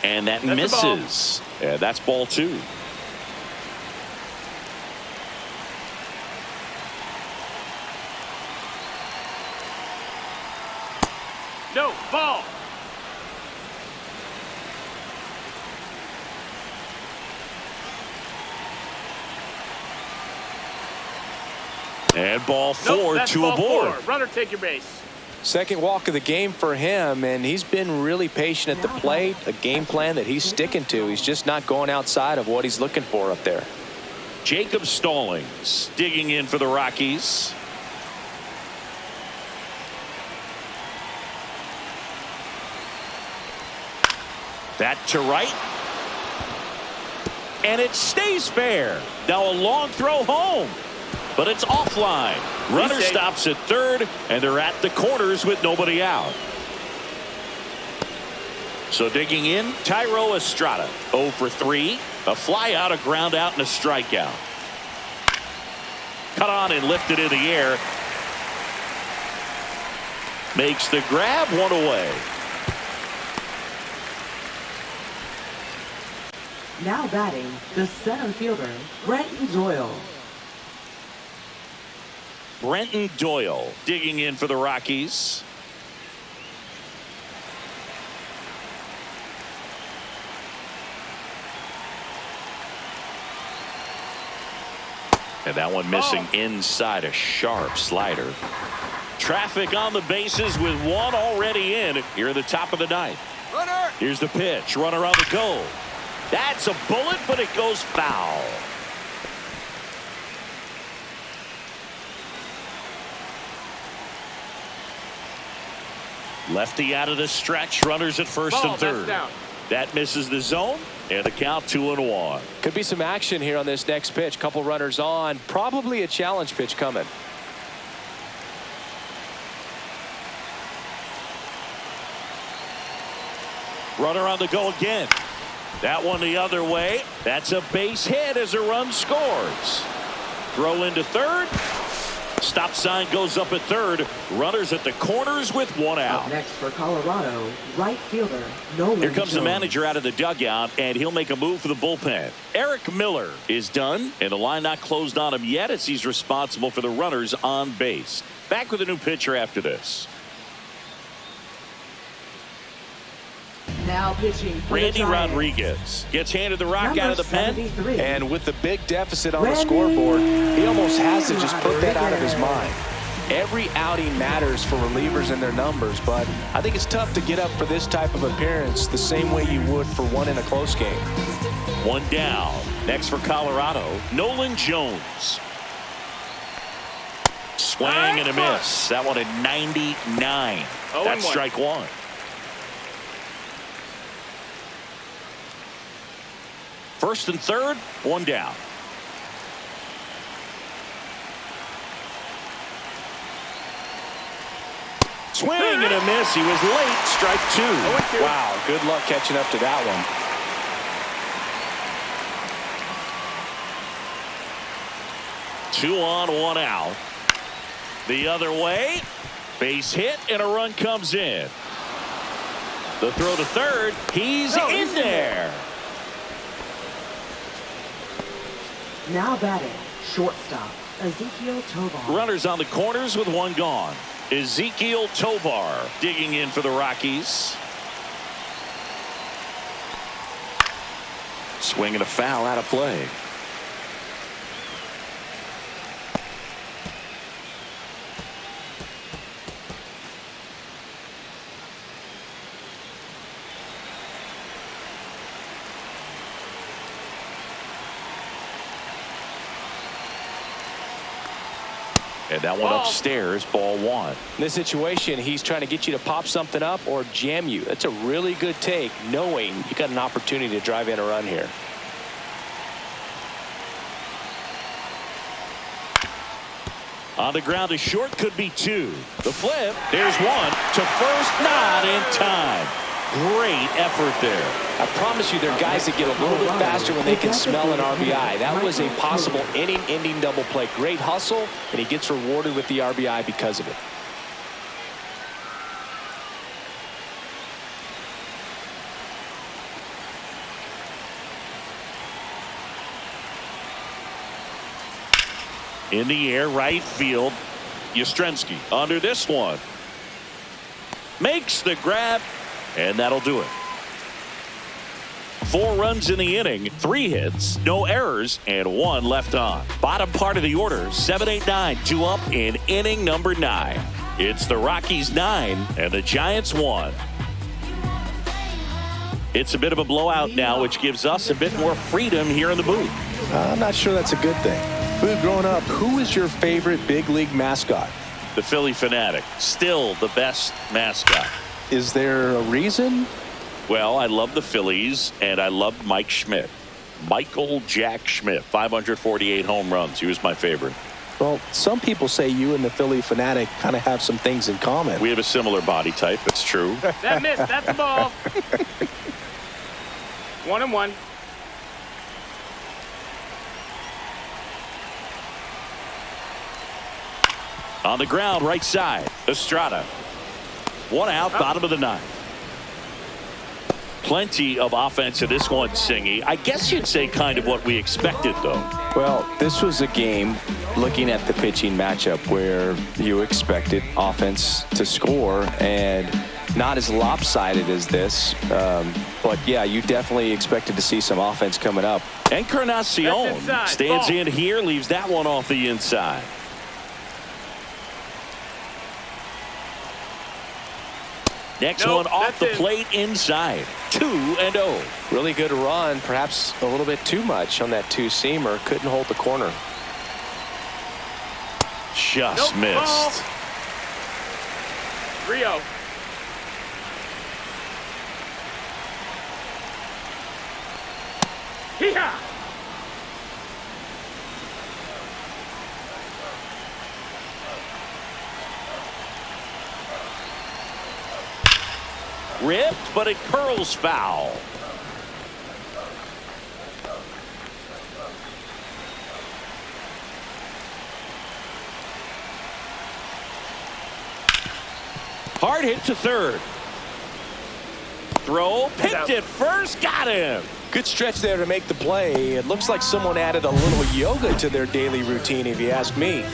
And that misses. Yeah, that's ball 2. No, ball. And ball 4, 2 aboard. Runner, take your base. Second walk of the game for him, and he's been really patient at the plate. A game plan that he's sticking to. He's just not going outside of what he's looking for up there. Jacob Stallings digging in for the Rockies. That to right. And it stays fair. Now a long throw home. But it's offline. Runner stops at third, and they're at the corners with nobody out. So digging in, Tyro Estrada. 0 for 3. A fly out, a ground out, and a strikeout. Cut on and lifted in the air. Makes the grab, one away. Now batting, the center fielder, Brenton Doyle. Brenton Doyle digging in for the Rockies. And that one missing inside, a sharp slider. Traffic on the bases with one already in here at the top of the ninth. Runner. Here's the pitch. Runner on the go. That's a bullet, but it goes foul. Lefty out of the stretch. Runners at first and third. That misses the zone. And the count 2-1. Could be some action here on this next pitch. Couple runners on. Probably a challenge pitch coming. Runner on the go again. That one the other way. That's a base hit as a run scores. Throw into third. Stop sign goes up at third. Runners at the corners with one out. Up next for Colorado, right fielder, Nolan Here comes Jones. the manager out of the dugout, and he'll make a move for the bullpen. Eric Miller is done, and the line not closed on him yet as he's responsible for the runners on base. Back with a new pitcher after this. Now pitching for Randy the Giants. Rodriguez gets handed the rock Number out of the pen. 73. And with the big deficit on the Randy scoreboard, he almost has to just put that out of his Rodriguez. mind. Every outing matters for relievers and their numbers, but I think it's tough to get up for this type of appearance the same way you would for one in a close game. One down. Next for Colorado, Nolan Jones. Swing and a miss. That one at 99. That's strike one. First and third, one down. Swing and a miss. He was late. Strike two. Wow, good luck catching up to that one. Two on, one out. The other way. Base hit and a run comes in. The throw to third. He's in there. Now batting, shortstop, Ezekiel Tovar. Runners on the corners with one gone. Ezekiel Tovar digging in for the Rockies. Swing and a foul out of play. And that one upstairs, ball one. In this situation, he's trying to get you to pop something up or jam you. That's a really good take, knowing you got an opportunity to drive in a run here. On the ground to short, could be two. The flip, there's one to first, not in time. Great effort there. I promise you, there are guys that get a little bit faster when they can smell an RBI. That was a possible inning-ending double play. Great hustle, and he gets rewarded with the RBI because of it. In the air, right field. Yastrzemski under this one. Makes the grab, and that'll do it. 4 runs in the inning, 3 hits, no errors, and 1 left on. Bottom part of the order, 7-8-9, 2 up in inning number 9. It's the Rockies 9 and the Giants 1. It's a bit of a blowout now, which gives us a bit more freedom here in the booth. I'm not sure that's a good thing. Growing up, who is your favorite big league mascot? The Philly Fanatic, still the best mascot. Is there a reason? Well, I love the Phillies, and I love Mike Schmidt. Michael Jack Schmidt, 548 home runs. He was my favorite. Well, some people say you and the Philly fanatic kind of have some things in common. We have a similar body type. It's true. That missed. That's the ball. 1-1. On the ground, right side, Estrada. 1 out, bottom of the 9th. Plenty of offense in this one, Singy. I guess you'd say kind of what we expected, though. Well, this was a game, looking at the pitching matchup, where you expected offense to score, and not as lopsided as this. But, yeah, you definitely expected to see some offense coming up. Encarnacion stands in here, leaves that one off the inside. Next one off the plate inside. 2-0. Really good run. Perhaps a little bit too much on that two-seamer. Couldn't hold the corner. Just missed. 3-0. Hee-haw! Ripped, but it curls foul. Hard hit to third. Throw, picked it first, got him. Good stretch there to make the play. It looks like someone added a little yoga to their daily routine, if you ask me.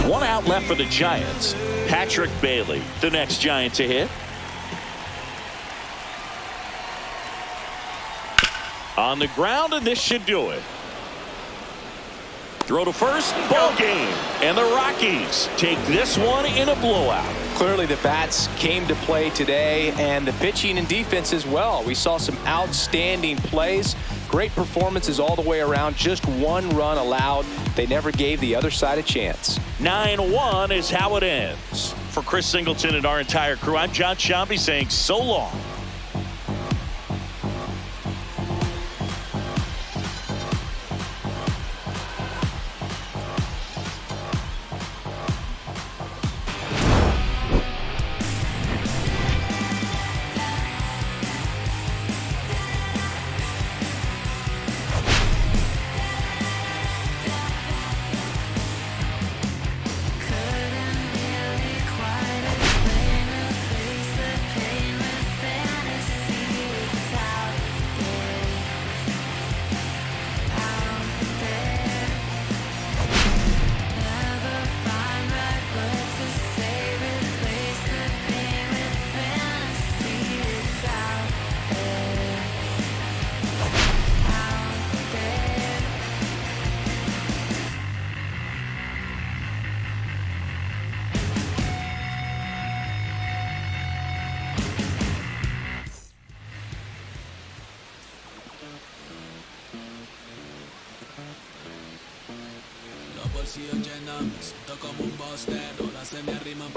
One out left for the Giants. Patrick Bailey, the next Giant to hit. On the ground, and this should do it. Throw to first, ball game. And the Rockies take this one in a blowout. Clearly the bats came to play today, and the pitching and defense as well. We saw some outstanding plays. Great performances all the way around. Just 1 run allowed. They never gave the other side a chance. 9-1 is how it ends. For Chris Singleton and our entire crew, I'm John Shambi saying so long. Bolsillos llenos, me siento como un bostero, las se me arriman.